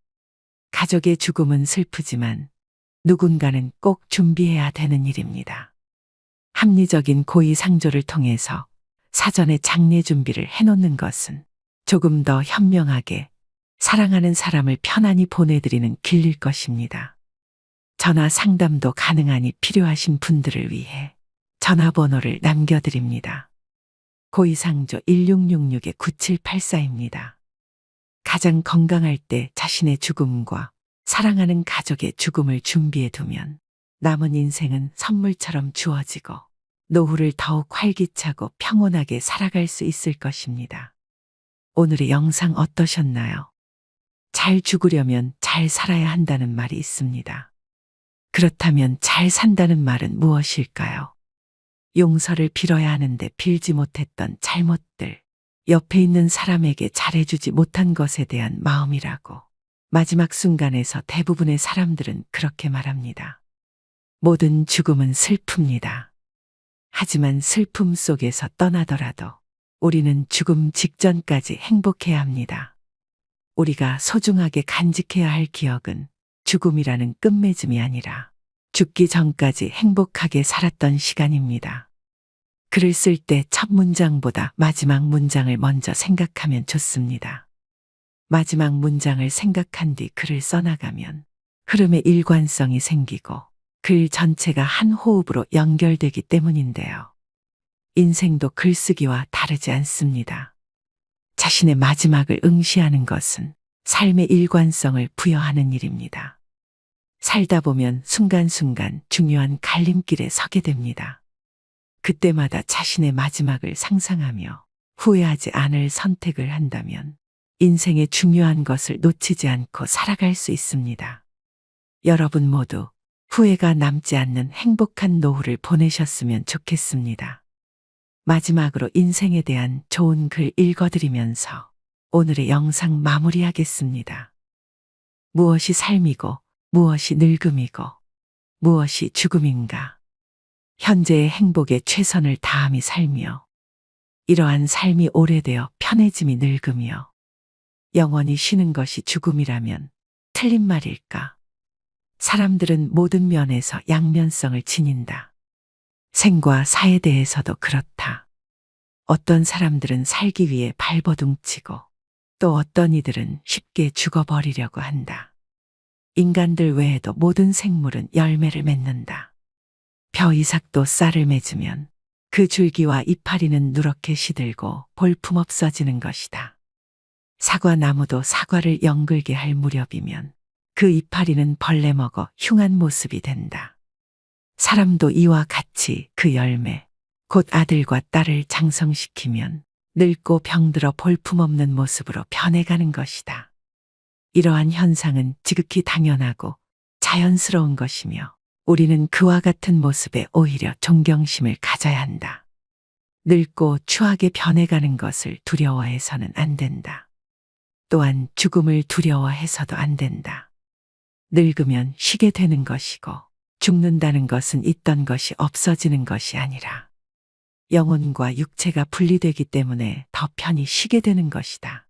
가족의 죽음은 슬프지만 누군가는 꼭 준비해야 되는 일입니다. 합리적인 고의상조를 통해서 사전에 장례 준비를 해놓는 것은 조금 더 현명하게 사랑하는 사람을 편안히 보내드리는 길일 것입니다. 전화 상담도 가능하니 필요하신 분들을 위해 전화번호를 남겨드립니다. 고의상조 1666-9784입니다. 가장 건강할 때 자신의 죽음과 사랑하는 가족의 죽음을 준비해 두면 남은 인생은 선물처럼 주어지고 노후를 더욱 활기차고 평온하게 살아갈 수 있을 것입니다. 오늘의 영상 어떠셨나요? 잘 죽으려면 잘 살아야 한다는 말이 있습니다. 그렇다면 잘 산다는 말은 무엇일까요? 용서를 빌어야 하는데 빌지 못했던 잘못들, 옆에 있는 사람에게 잘해주지 못한 것에 대한 마음이라고 마지막 순간에서 대부분의 사람들은 그렇게 말합니다. 모든 죽음은 슬픕니다. 하지만 슬픔 속에서 떠나더라도 우리는 죽음 직전까지 행복해야 합니다. 우리가 소중하게 간직해야 할 기억은 죽음이라는 끝맺음이 아니라 죽기 전까지 행복하게 살았던 시간입니다. 글을 쓸 때 첫 문장보다 마지막 문장을 먼저 생각하면 좋습니다. 마지막 문장을 생각한 뒤 글을 써나가면 흐름의 일관성이 생기고 글 전체가 한 호흡으로 연결되기 때문인데요. 인생도 글쓰기와 다르지 않습니다. 자신의 마지막을 응시하는 것은 삶의 일관성을 부여하는 일입니다. 살다 보면 순간순간 중요한 갈림길에 서게 됩니다. 그때마다 자신의 마지막을 상상하며 후회하지 않을 선택을 한다면 인생의 중요한 것을 놓치지 않고 살아갈 수 있습니다. 여러분 모두 후회가 남지 않는 행복한 노후를 보내셨으면 좋겠습니다. 마지막으로 인생에 대한 좋은 글 읽어드리면서 오늘의 영상 마무리하겠습니다. 무엇이 삶이고 무엇이 늙음이고 무엇이 죽음인가? 현재의 행복에 최선을 다함이 삶이요. 이러한 삶이 오래되어 편해짐이 늙음이요. 영원히 쉬는 것이 죽음이라면 틀린 말일까? 사람들은 모든 면에서 양면성을 지닌다. 생과 사에 대해서도 그렇다. 어떤 사람들은 살기 위해 발버둥치고 또 어떤 이들은 쉽게 죽어버리려고 한다. 인간들 외에도 모든 생물은 열매를 맺는다. 벼 이삭도 쌀을 맺으면 그 줄기와 이파리는 누렇게 시들고 볼품없어지는 것이다. 사과나무도 사과를 연글게 할 무렵이면 그 이파리는 벌레 먹어 흉한 모습이 된다. 사람도 이와 같이 그 열매, 곧 아들과 딸을 장성시키면 늙고 병들어 볼품없는 모습으로 변해가는 것이다. 이러한 현상은 지극히 당연하고 자연스러운 것이며 우리는 그와 같은 모습에 오히려 존경심을 가져야 한다. 늙고 추하게 변해가는 것을 두려워해서는 안 된다. 또한 죽음을 두려워해서도 안 된다. 늙으면 쉬게 되는 것이고 죽는다는 것은 있던 것이 없어지는 것이 아니라 영혼과 육체가 분리되기 때문에 더 편히 쉬게 되는 것이다.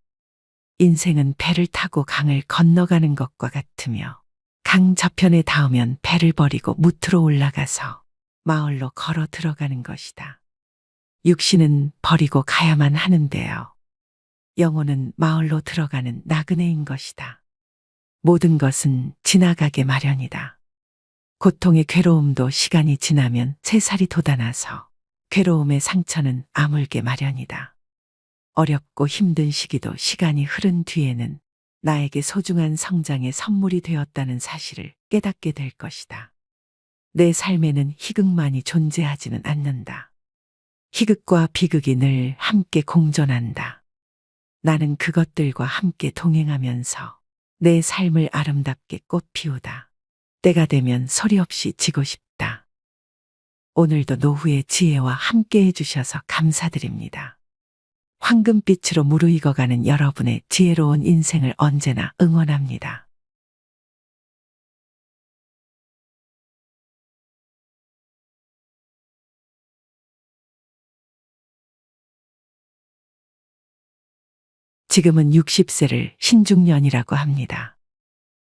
인생은 배를 타고 강을 건너가는 것과 같으며 강 저편에 닿으면 배를 버리고 무트로 올라가서 마을로 걸어 들어가는 것이다. 육신은 버리고 가야만 하는데요. 영혼은 마을로 들어가는 나그네인 것이다. 모든 것은 지나가게 마련이다. 고통의 괴로움도 시간이 지나면 새살이 돋아나서 괴로움의 상처는 아물게 마련이다. 어렵고 힘든 시기도 시간이 흐른 뒤에는 나에게 소중한 성장의 선물이 되었다는 사실을 깨닫게 될 것이다. 내 삶에는 희극만이 존재하지는 않는다. 희극과 비극이 늘 함께 공존한다. 나는 그것들과 함께 동행하면서 내 삶을 아름답게 꽃피우다. 때가 되면 소리 없이 지고 싶다. 오늘도 노후의 지혜와 함께 해주셔서 감사드립니다. 황금빛으로 무르익어가는 여러분의 지혜로운 인생을 언제나 응원합니다. 지금은 60세를 신중년이라고 합니다.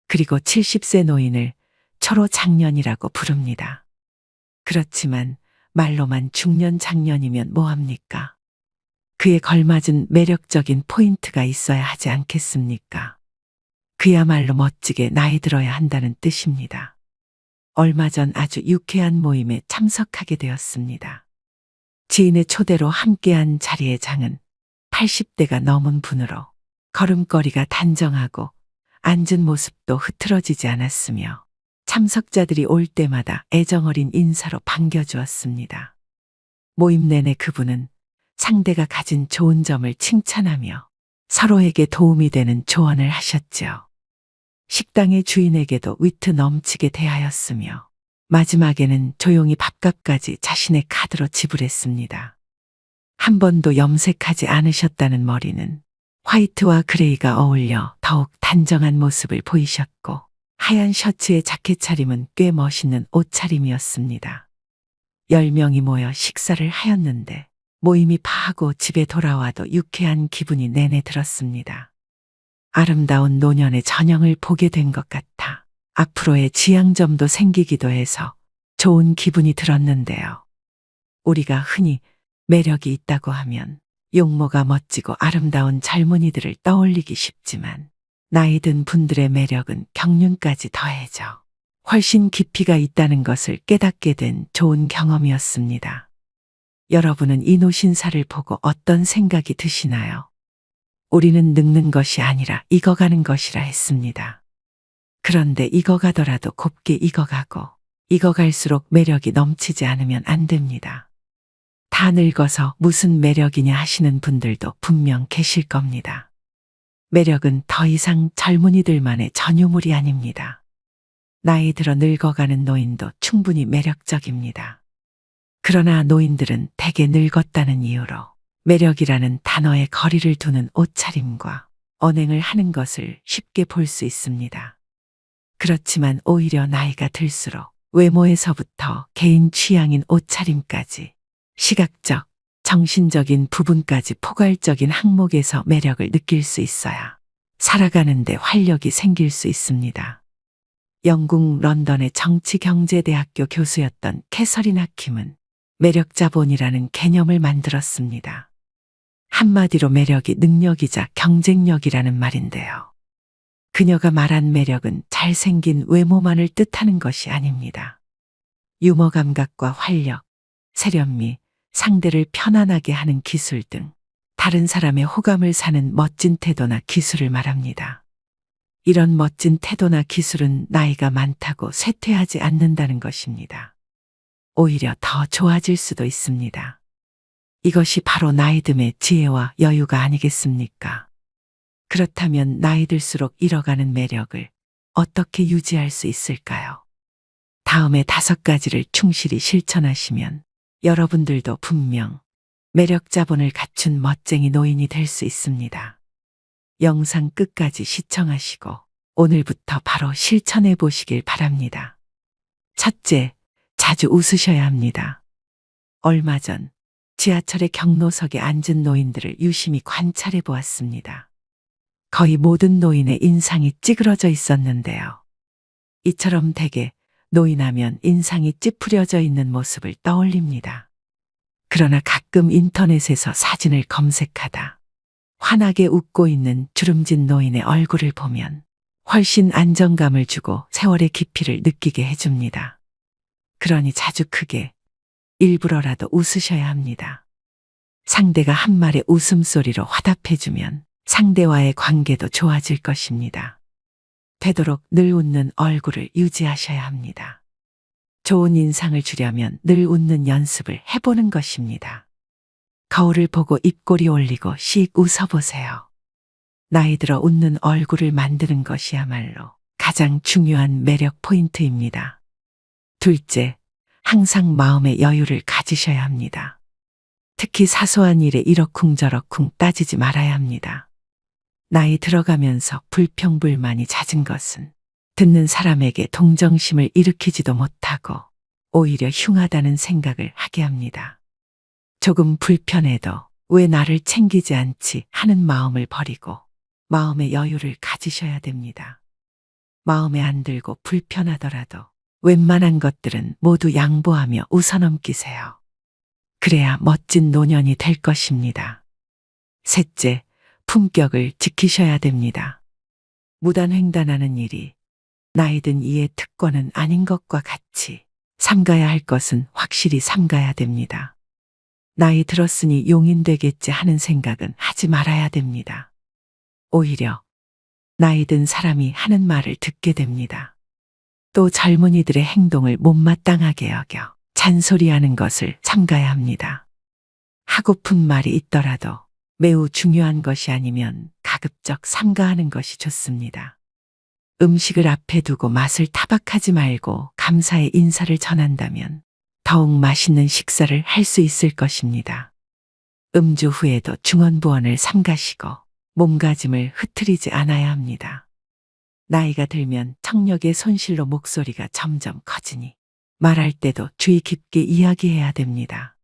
그리고 70세 노인을 초로장년이라고 부릅니다. 그렇지만 말로만 중년 장년이면 뭐합니까? 그에 걸맞은 매력적인 포인트가 있어야 하지 않겠습니까? 그야말로 멋지게 나이 들어야 한다는 뜻입니다. 얼마 전 아주 유쾌한 모임에 참석하게 되었습니다. 지인의 초대로 함께한 자리의 장은 80대가 넘은 분으로 걸음걸이가 단정하고 앉은 모습도 흐트러지지 않았으며 참석자들이 올 때마다 애정어린 인사로 반겨주었습니다. 모임 내내 그분은 상대가 가진 좋은 점을 칭찬하며 서로에게 도움이 되는 조언을 하셨지요. 식당의 주인에게도 위트 넘치게 대하였으며 마지막에는 조용히 밥값까지 자신의 카드로 지불했습니다. 한 번도 염색하지 않으셨다는 머리는 화이트와 그레이가 어울려 더욱 단정한 모습을 보이셨고 하얀 셔츠의 자켓 차림은 꽤 멋있는 옷차림이었습니다. 10명이 모여 식사를 하였는데 모임이 파하고 집에 돌아와도 유쾌한 기분이 내내 들었습니다. 아름다운 노년의 전형을 보게 된 것 같아 앞으로의 지향점도 생기기도 해서 좋은 기분이 들었는데요. 우리가 흔히 매력이 있다고 하면 용모가 멋지고 아름다운 젊은이들을 떠올리기 쉽지만 나이 든 분들의 매력은 경륜까지 더해져 훨씬 깊이가 있다는 것을 깨닫게 된 좋은 경험이었습니다. 여러분은 이 노신사를 보고 어떤 생각이 드시나요? 우리는 늙는 것이 아니라 익어가는 것이라 했습니다. 그런데 익어가더라도 곱게 익어가고 익어갈수록 매력이 넘치지 않으면 안 됩니다. 다 늙어서 무슨 매력이냐 하시는 분들도 분명 계실 겁니다. 매력은 더 이상 젊은이들만의 전유물이 아닙니다. 나이 들어 늙어가는 노인도 충분히 매력적입니다. 그러나 노인들은 대개 늙었다는 이유로 매력이라는 단어에 거리를 두는 옷차림과 언행을 하는 것을 쉽게 볼 수 있습니다. 그렇지만 오히려 나이가 들수록 외모에서부터 개인 취향인 옷차림까지 시각적, 정신적인 부분까지 포괄적인 항목에서 매력을 느낄 수 있어야 살아가는데 활력이 생길 수 있습니다. 영국 런던의 정치경제대학교 교수였던 캐서린 하킴은 매력 자본이라는 개념을 만들었습니다. 한마디로 매력이 능력이자 경쟁력이라는 말인데요. 그녀가 말한 매력은 잘생긴 외모만을 뜻하는 것이 아닙니다. 유머 감각과 활력, 세련미, 상대를 편안하게 하는 기술 등 다른 사람의 호감을 사는 멋진 태도나 기술을 말합니다. 이런 멋진 태도나 기술은 나이가 많다고 쇠퇴하지 않는다는 것입니다. 오히려 더 좋아질 수도 있습니다. 이것이 바로 나이듦의 지혜와 여유가 아니겠습니까? 그렇다면 나이 들수록 잃어가는 매력을 어떻게 유지할 수 있을까요? 다음에 5가지를 충실히 실천하시면 여러분들도 분명 매력 자본을 갖춘 멋쟁이 노인이 될 수 있습니다. 영상 끝까지 시청하시고 오늘부터 바로 실천해 보시길 바랍니다. 첫째, 자주 웃으셔야 합니다. 얼마 전 지하철의 경로석에 앉은 노인들을 유심히 관찰해 보았습니다. 거의 모든 노인의 인상이 찌그러져 있었는데요. 이처럼 대개 노인하면 인상이 찌푸려져 있는 모습을 떠올립니다. 그러나 가끔 인터넷에서 사진을 검색하다 환하게 웃고 있는 주름진 노인의 얼굴을 보면 훨씬 안정감을 주고 세월의 깊이를 느끼게 해줍니다. 그러니 자주 크게 일부러라도 웃으셔야 합니다. 상대가 한 말의 웃음소리로 화답해주면 상대와의 관계도 좋아질 것입니다. 되도록 늘 웃는 얼굴을 유지하셔야 합니다. 좋은 인상을 주려면 늘 웃는 연습을 해보는 것입니다. 거울을 보고 입꼬리 올리고 씩 웃어보세요. 나이 들어 웃는 얼굴을 만드는 것이야말로 가장 중요한 매력 포인트입니다. 둘째, 항상 마음의 여유를 가지셔야 합니다. 특히 사소한 일에 이러쿵저러쿵 따지지 말아야 합니다. 나이 들어가면서 불평불만이 잦은 것은 듣는 사람에게 동정심을 일으키지도 못하고 오히려 흉하다는 생각을 하게 합니다. 조금 불편해도 왜 나를 챙기지 않지 하는 마음을 버리고 마음의 여유를 가지셔야 됩니다. 마음에 안 들고 불편하더라도 웬만한 것들은 모두 양보하며 웃어넘기세요. 그래야 멋진 노년이 될 것입니다. 셋째, 품격을 지키셔야 됩니다. 무단횡단하는 일이 나이든 이의 특권은 아닌 것과 같이 삼가야 할 것은 확실히 삼가야 됩니다. 나이 들었으니 용인 되겠지 하는 생각은 하지 말아야 됩니다. 오히려 나이 든 사람이 하는 말을 듣게 됩니다. 또 젊은이들의 행동을 못마땅하게 여겨 잔소리하는 것을 삼가야 합니다. 하고픈 말이 있더라도 매우 중요한 것이 아니면 가급적 삼가하는 것이 좋습니다. 음식을 앞에 두고 맛을 타박하지 말고 감사의 인사를 전한다면 더욱 맛있는 식사를 할 수 있을 것입니다. 음주 후에도 중언부언을 삼가시고 몸가짐을 흐트리지 않아야 합니다. 나이가 들면 청력의 손실로 목소리가 점점 커지니 말할 때도 주의 깊게 이야기해야 됩니다.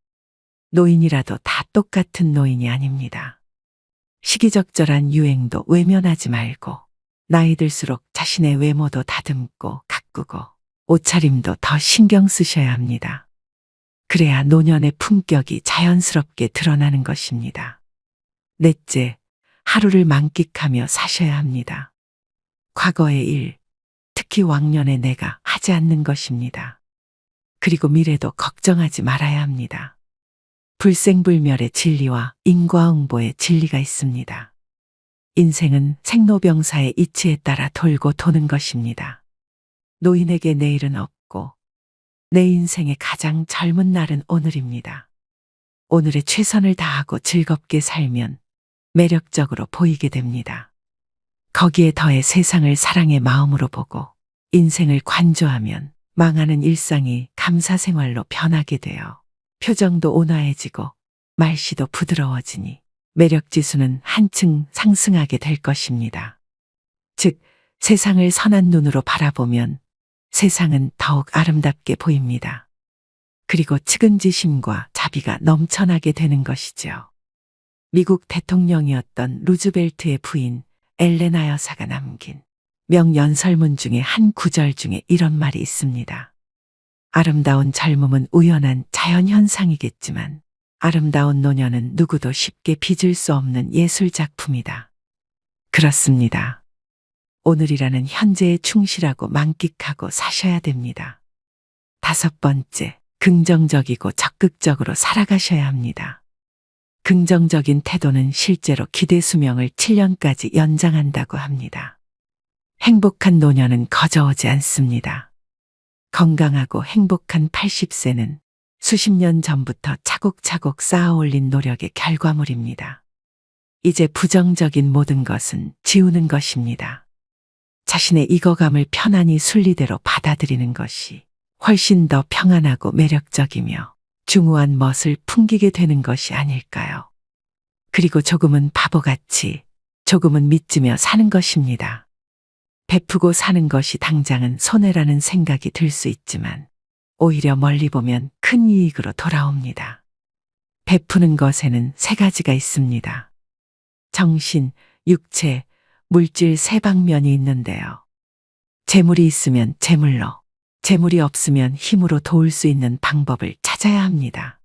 노인이라도 다 똑같은 노인이 아닙니다. 시기적절한 유행도 외면하지 말고 나이 들수록 자신의 외모도 다듬고 가꾸고 옷차림도 더 신경 쓰셔야 합니다. 그래야 노년의 품격이 자연스럽게 드러나는 것입니다. 넷째, 하루를 만끽하며 사셔야 합니다. 과거의 일, 특히 왕년의 내가 하지 않는 것입니다. 그리고 미래도 걱정하지 말아야 합니다. 불생불멸의 진리와 인과응보의 진리가 있습니다. 인생은 생로병사의 이치에 따라 돌고 도는 것입니다. 노인에게 내일은 없고 내 인생의 가장 젊은 날은 오늘입니다. 오늘의 최선을 다하고 즐겁게 살면 매력적으로 보이게 됩니다. 거기에 더해 세상을 사랑의 마음으로 보고 인생을 관조하면 망하는 일상이 감사생활로 변하게 되어 표정도 온화해지고 말씨도 부드러워지니 매력지수는 한층 상승하게 될 것입니다. 즉, 세상을 선한 눈으로 바라보면 세상은 더욱 아름답게 보입니다. 그리고 측은지심과 자비가 넘쳐나게 되는 것이죠. 미국 대통령이었던 루즈벨트의 부인 엘레나 여사가 남긴 명연설문 중에 한 구절 중에 이런 말이 있습니다. 아름다운 젊음은 우연한 자연현상이겠지만 아름다운 노년은 누구도 쉽게 빚을 수 없는 예술작품이다. 그렇습니다. 오늘이라는 현재에 충실하고 만끽하고 사셔야 됩니다. 5번째, 긍정적이고 적극적으로 살아가셔야 합니다. 긍정적인 태도는 실제로 기대 수명을 7년까지 연장한다고 합니다. 행복한 노년은 거저오지 않습니다. 건강하고 행복한 80세는 수십 년 전부터 차곡차곡 쌓아올린 노력의 결과물입니다. 이제 부정적인 모든 것은 지우는 것입니다. 자신의 익어감을 편안히 순리대로 받아들이는 것이 훨씬 더 평안하고 매력적이며 중후한 멋을 풍기게 되는 것이 아닐까요? 그리고 조금은 바보같이, 조금은 믿으며 사는 것입니다. 베푸고 사는 것이 당장은 손해라는 생각이 들 수 있지만 오히려 멀리 보면 큰 이익으로 돌아옵니다. 베푸는 것에는 세 가지가 있습니다. 정신, 육체, 물질 세 방면이 있는데요. 재물이 있으면 재물로, 재물이 없으면 힘으로 도울 수 있는 방법을 찾아야 합니다.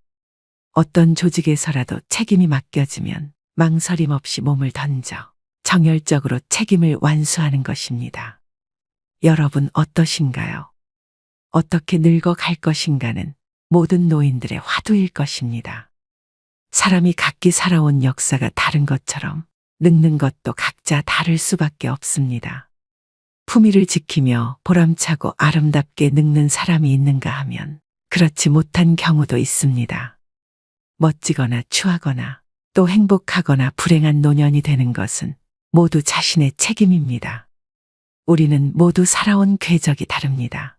어떤 조직에서라도 책임이 맡겨지면 망설임 없이 몸을 던져 정열적으로 책임을 완수하는 것입니다. 여러분 어떠신가요? 어떻게 늙어갈 것인가는 모든 노인들의 화두일 것입니다. 사람이 각기 살아온 역사가 다른 것처럼 늙는 것도 각자 다를 수밖에 없습니다. 품위를 지키며 보람차고 아름답게 늙는 사람이 있는가 하면 그렇지 못한 경우도 있습니다. 멋지거나 추하거나 또 행복하거나 불행한 노년이 되는 것은 모두 자신의 책임입니다. 우리는 모두 살아온 궤적이 다릅니다.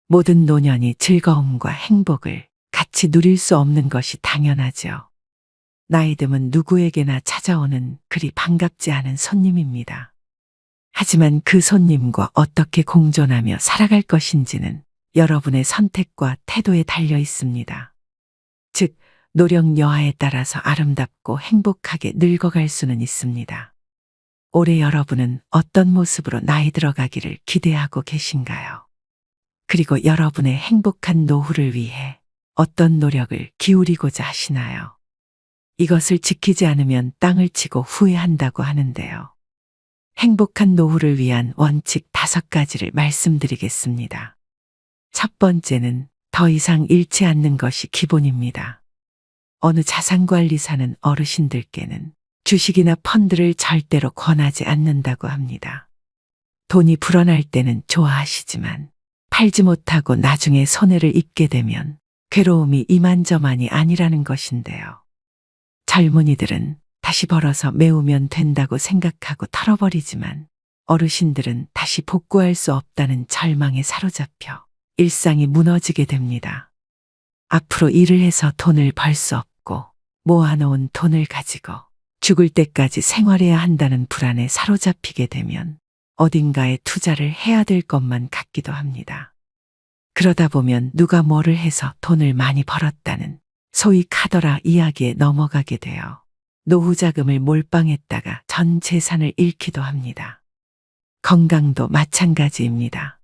모든 노년이 즐거움과 행복을 같이 누릴 수 없는 것이 당연하죠. 나이듦은 누구에게나 찾아오는 그리 반갑지 않은 손님입니다. 하지만 그 손님과 어떻게 공존하며 살아갈 것인지는 여러분의 선택과 태도에 달려 있습니다. 즉, 노력 여하에 따라서 아름답고 행복하게 늙어갈 수는 있습니다. 올해 여러분은 어떤 모습으로 나이 들어가기를 기대하고 계신가요? 그리고 여러분의 행복한 노후를 위해 어떤 노력을 기울이고자 하시나요? 이것을 지키지 않으면 땅을 치고 후회한다고 하는데요. 행복한 노후를 위한 원칙 5가지를 말씀드리겠습니다. 첫 번째는 더 이상 잃지 않는 것이 기본입니다. 어느 자산관리사는 어르신들께는 주식이나 펀드를 절대로 권하지 않는다고 합니다. 돈이 불어날 때는 좋아하시지만 팔지 못하고 나중에 손해를 입게 되면 괴로움이 이만저만이 아니라는 것인데요. 젊은이들은 다시 벌어서 메우면 된다고 생각하고 털어버리지만 어르신들은 다시 복구할 수 없다는 절망에 사로잡혀 일상이 무너지게 됩니다. 앞으로 일을 해서 돈을 벌 수 없고 모아놓은 돈을 가지고 죽을 때까지 생활해야 한다는 불안에 사로잡히게 되면 어딘가에 투자를 해야 될 것만 같기도 합니다. 그러다 보면 누가 뭐를 해서 돈을 많이 벌었다는 소위 카더라 이야기에 넘어가게 되어 노후 자금을 몰빵했다가 전 재산을 잃기도 합니다. 건강도 마찬가지입니다.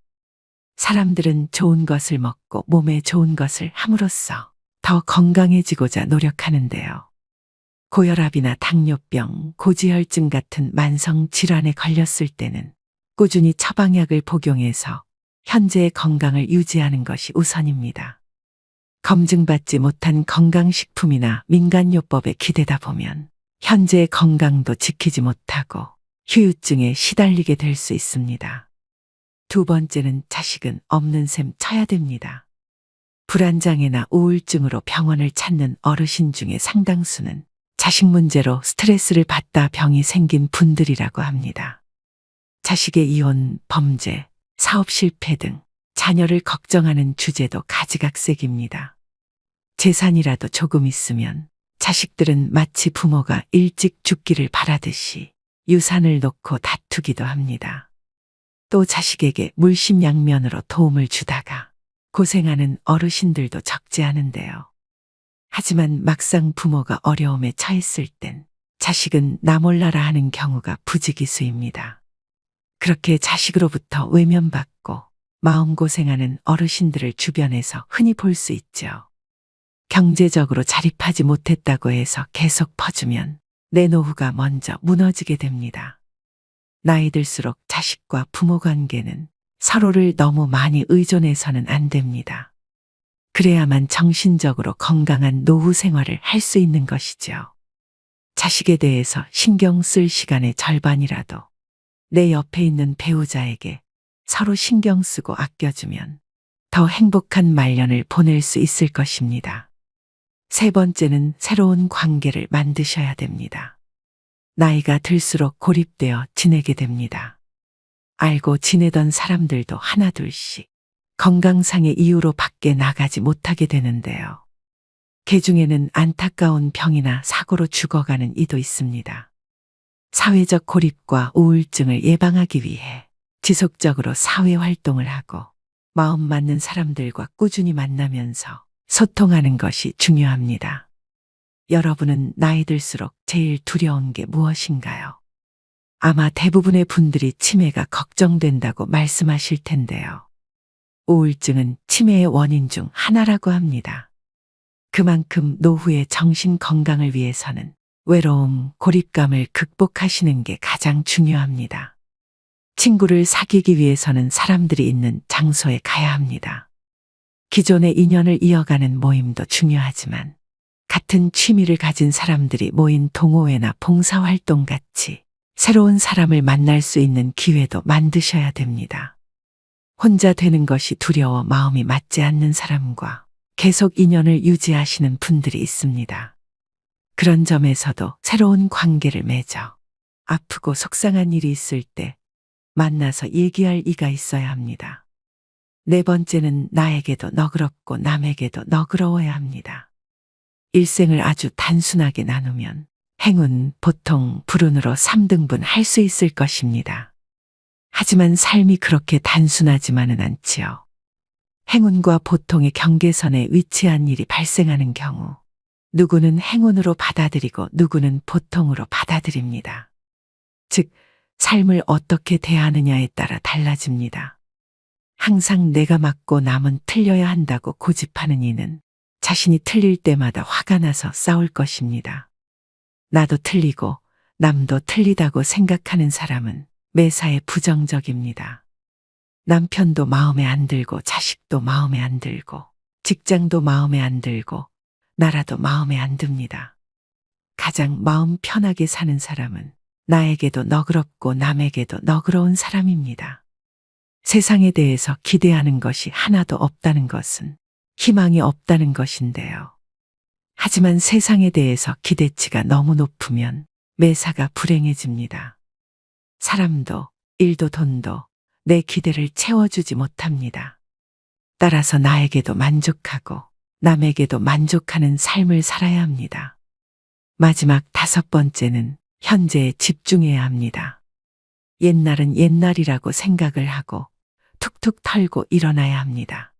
사람들은 좋은 것을 먹고 몸에 좋은 것을 함으로써 더 건강해지고자 노력하는데요. 고혈압이나 당뇨병, 고지혈증 같은 만성 질환에 걸렸을 때는 꾸준히 처방약을 복용해서 현재의 건강을 유지하는 것이 우선입니다. 검증받지 못한 건강식품이나 민간요법에 기대다 보면 현재의 건강도 지키지 못하고 후유증에 시달리게 될 수 있습니다. 두 번째는 자식은 없는 셈 쳐야 됩니다. 불안장애나 우울증으로 병원을 찾는 어르신 중에 상당수는 자식 문제로 스트레스를 받다 병이 생긴 분들이라고 합니다. 자식의 이혼, 범죄, 사업 실패 등 자녀를 걱정하는 주제도 가지각색입니다. 재산이라도 조금 있으면 자식들은 마치 부모가 일찍 죽기를 바라듯이 유산을 놓고 다투기도 합니다. 또 자식에게 물심양면으로 도움을 주다가 고생하는 어르신들도 적지 않은데요. 하지만 막상 부모가 어려움에 처했을 땐 자식은 나 몰라라 하는 경우가 부지기수입니다. 그렇게 자식으로부터 외면받고 마음고생하는 어르신들을 주변에서 흔히 볼 수 있죠. 경제적으로 자립하지 못했다고 해서 계속 퍼주면 내 노후가 먼저 무너지게 됩니다. 나이 들수록 자식과 부모 관계는 서로를 너무 많이 의존해서는 안 됩니다. 그래야만 정신적으로 건강한 노후 생활을 할 수 있는 것이죠. 자식에 대해서 신경 쓸 시간의 절반이라도 내 옆에 있는 배우자에게 서로 신경 쓰고 아껴주면 더 행복한 말년을 보낼 수 있을 것입니다. 세 번째는 새로운 관계를 만드셔야 됩니다. 나이가 들수록 고립되어 지내게 됩니다. 알고 지내던 사람들도 하나둘씩 건강상의 이유로 밖에 나가지 못하게 되는데요. 개 중에는 안타까운 병이나 사고로 죽어가는 이도 있습니다. 사회적 고립과 우울증을 예방하기 위해 지속적으로 사회 활동을 하고 마음 맞는 사람들과 꾸준히 만나면서 소통하는 것이 중요합니다. 여러분은 나이 들수록 제일 두려운 게 무엇인가요? 아마 대부분의 분들이 치매가 걱정된다고 말씀하실 텐데요. 우울증은 치매의 원인 중 하나라고 합니다. 그만큼 노후의 정신 건강을 위해서는 외로움, 고립감을 극복하시는 게 가장 중요합니다. 친구를 사귀기 위해서는 사람들이 있는 장소에 가야 합니다. 기존의 인연을 이어가는 모임도 중요하지만 같은 취미를 가진 사람들이 모인 동호회나 봉사활동 같이 새로운 사람을 만날 수 있는 기회도 만드셔야 됩니다. 혼자 되는 것이 두려워 마음이 맞지 않는 사람과 계속 인연을 유지하시는 분들이 있습니다. 그런 점에서도 새로운 관계를 맺어 아프고 속상한 일이 있을 때 만나서 얘기할 이가 있어야 합니다. 네 번째는 나에게도 너그럽고 남에게도 너그러워야 합니다. 일생을 아주 단순하게 나누면 행운, 보통, 불운으로 3등분 할 수 있을 것입니다. 하지만 삶이 그렇게 단순하지만은 않지요. 행운과 보통의 경계선에 위치한 일이 발생하는 경우 누구는 행운으로 받아들이고 누구는 보통으로 받아들입니다. 즉, 삶을 어떻게 대하느냐에 따라 달라집니다. 항상 내가 맞고 남은 틀려야 한다고 고집하는 이는 자신이 틀릴 때마다 화가 나서 싸울 것입니다. 나도 틀리고 남도 틀리다고 생각하는 사람은 매사에 부정적입니다. 남편도 마음에 안 들고 자식도 마음에 안 들고 직장도 마음에 안 들고 나라도 마음에 안 듭니다. 가장 마음 편하게 사는 사람은 나에게도 너그럽고 남에게도 너그러운 사람입니다. 세상에 대해서 기대하는 것이 하나도 없다는 것은 희망이 없다는 것인데요. 하지만 세상에 대해서 기대치가 너무 높으면 매사가 불행해집니다. 사람도 일도 돈도 내 기대를 채워주지 못합니다. 따라서 나에게도 만족하고 남에게도 만족하는 삶을 살아야 합니다. 마지막 5번째는 현재에 집중해야 합니다. 옛날은 옛날이라고 생각을 하고 툭툭 털고 일어나야 합니다.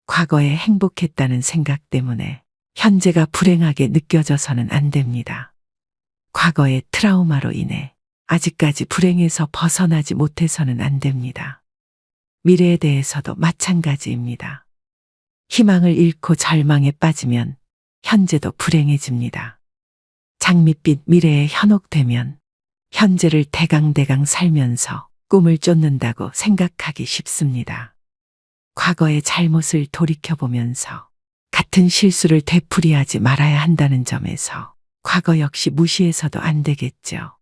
과거에 행복했다는 생각 때문에 현재가 불행하게 느껴져서는 안 됩니다. 과거의 트라우마로 인해 아직까지 불행에서 벗어나지 못해서는 안 됩니다. 미래에 대해서도 마찬가지입니다. 희망을 잃고 절망에 빠지면 현재도 불행해집니다. 장밋빛 미래에 현혹되면 현재를 대강대강 살면서 꿈을 쫓는다고 생각하기 쉽습니다. 과거의 잘못을 돌이켜보면서 같은 실수를 되풀이하지 말아야 한다는 점에서 과거 역시 무시해서도 안 되겠죠.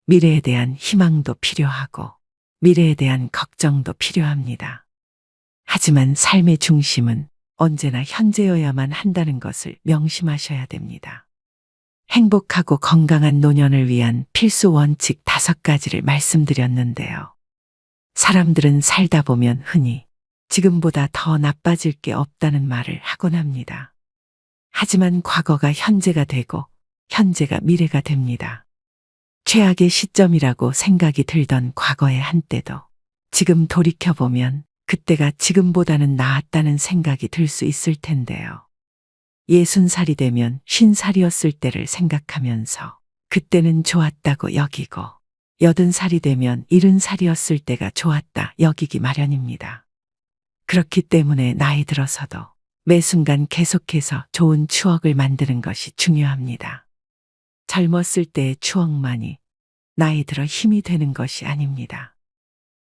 미래에 대한 희망도 필요하고 미래에 대한 걱정도 필요합니다. 하지만 삶의 중심은 언제나 현재여야만 한다는 것을 명심하셔야 됩니다. 행복하고 건강한 노년을 위한 필수 원칙 5가지를 말씀드렸는데요. 사람들은 살다 보면 흔히 지금보다 더 나빠질 게 없다는 말을 하곤 합니다. 하지만 과거가 현재가 되고 현재가 미래가 됩니다. 최악의 시점이라고 생각이 들던 과거의 한때도 지금 돌이켜보면 그때가 지금보다는 나았다는 생각이 들 수 있을 텐데요. 60살이 되면 50살이었을 때를 생각하면서 그때는 좋았다고 여기고 80살이 되면 70살이었을 때가 좋았다 여기기 마련입니다. 그렇기 때문에 나이 들어서도 매 순간 계속해서 좋은 추억을 만드는 것이 중요합니다. 젊었을 때의 추억만이 나이 들어 힘이 되는 것이 아닙니다.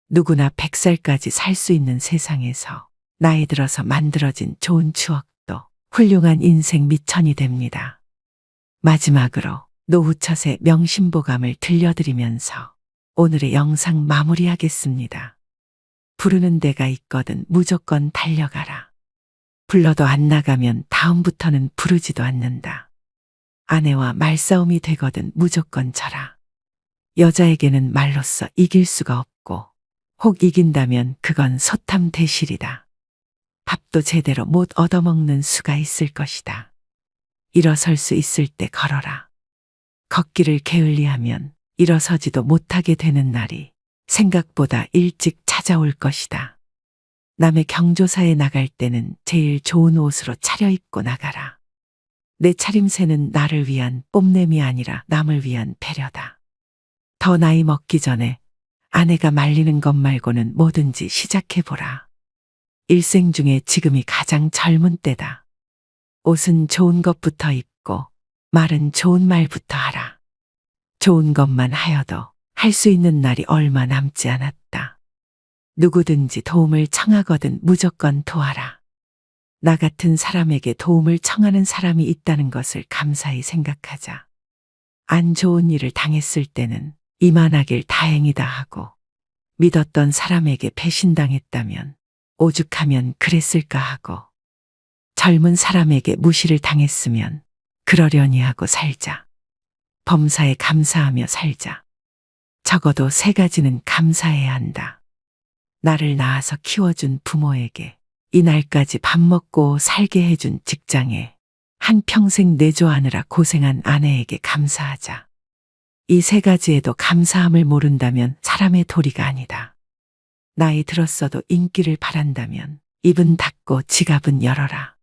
누구나 100살까지 살 수 있는 세상에서 나이 들어서 만들어진 좋은 추억도 훌륭한 인생 미천이 됩니다. 마지막으로 노후철의 명심보감을 들려드리면서 오늘의 영상 마무리하겠습니다. 부르는 데가 있거든 무조건 달려가라. 불러도 안 나가면 다음부터는 부르지도 않는다. 아내와 말싸움이 되거든 무조건 져라. 여자에게는 말로써 이길 수가 없고 혹 이긴다면 그건 소탐대실이다. 밥도 제대로 못 얻어먹는 수가 있을 것이다. 일어설 수 있을 때 걸어라. 걷기를 게을리하면 일어서지도 못하게 되는 날이 생각보다 일찍 찾아올 것이다. 남의 경조사에 나갈 때는 제일 좋은 옷으로 차려입고 나가라. 내 차림새는 나를 위한 뽐냄이 아니라 남을 위한 배려다. 더 나이 먹기 전에 아내가 말리는 것 말고는 뭐든지 시작해보라. 일생 중에 지금이 가장 젊은 때다. 옷은 좋은 것부터 입고 말은 좋은 말부터 하라. 좋은 것만 하여도 할 수 있는 날이 얼마 남지 않았다. 누구든지 도움을 청하거든 무조건 도와라. 나 같은 사람에게 도움을 청하는 사람이 있다는 것을 감사히 생각하자. 안 좋은 일을 당했을 때는 이만하길 다행이다 하고, 믿었던 사람에게 배신당했다면 오죽하면 그랬을까 하고, 젊은 사람에게 무시를 당했으면 그러려니 하고 살자. 범사에 감사하며 살자. 적어도 3가지는 감사해야 한다. 나를 낳아서 키워준 부모에게, 이날까지 밥 먹고 살게 해준 직장에, 한평생 내조하느라 고생한 아내에게 감사하자. 이 3가지에도 감사함을 모른다면 사람의 도리가 아니다. 나이 들었어도 인기를 바란다면 입은 닫고 지갑은 열어라.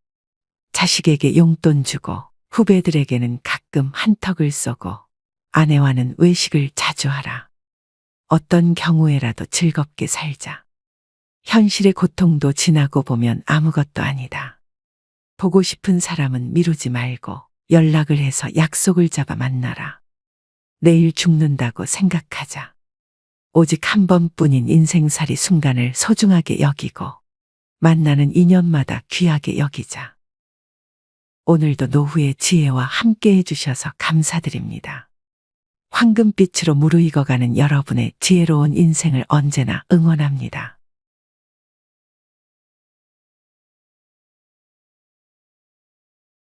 자식에게 용돈 주고 후배들에게는 가끔 한턱을 쏘고 아내와는 외식을 자주 하라. 어떤 경우에라도 즐겁게 살자. 현실의 고통도 지나고 보면 아무것도 아니다. 보고 싶은 사람은 미루지 말고 연락을 해서 약속을 잡아 만나라. 내일 죽는다고 생각하자. 오직 한 번뿐인 인생살이 순간을 소중하게 여기고 만나는 인연마다 귀하게 여기자. 오늘도 노후의 지혜와 함께 해주셔서 감사드립니다. 황금빛으로 무르익어가는 여러분의 지혜로운 인생을 언제나 응원합니다.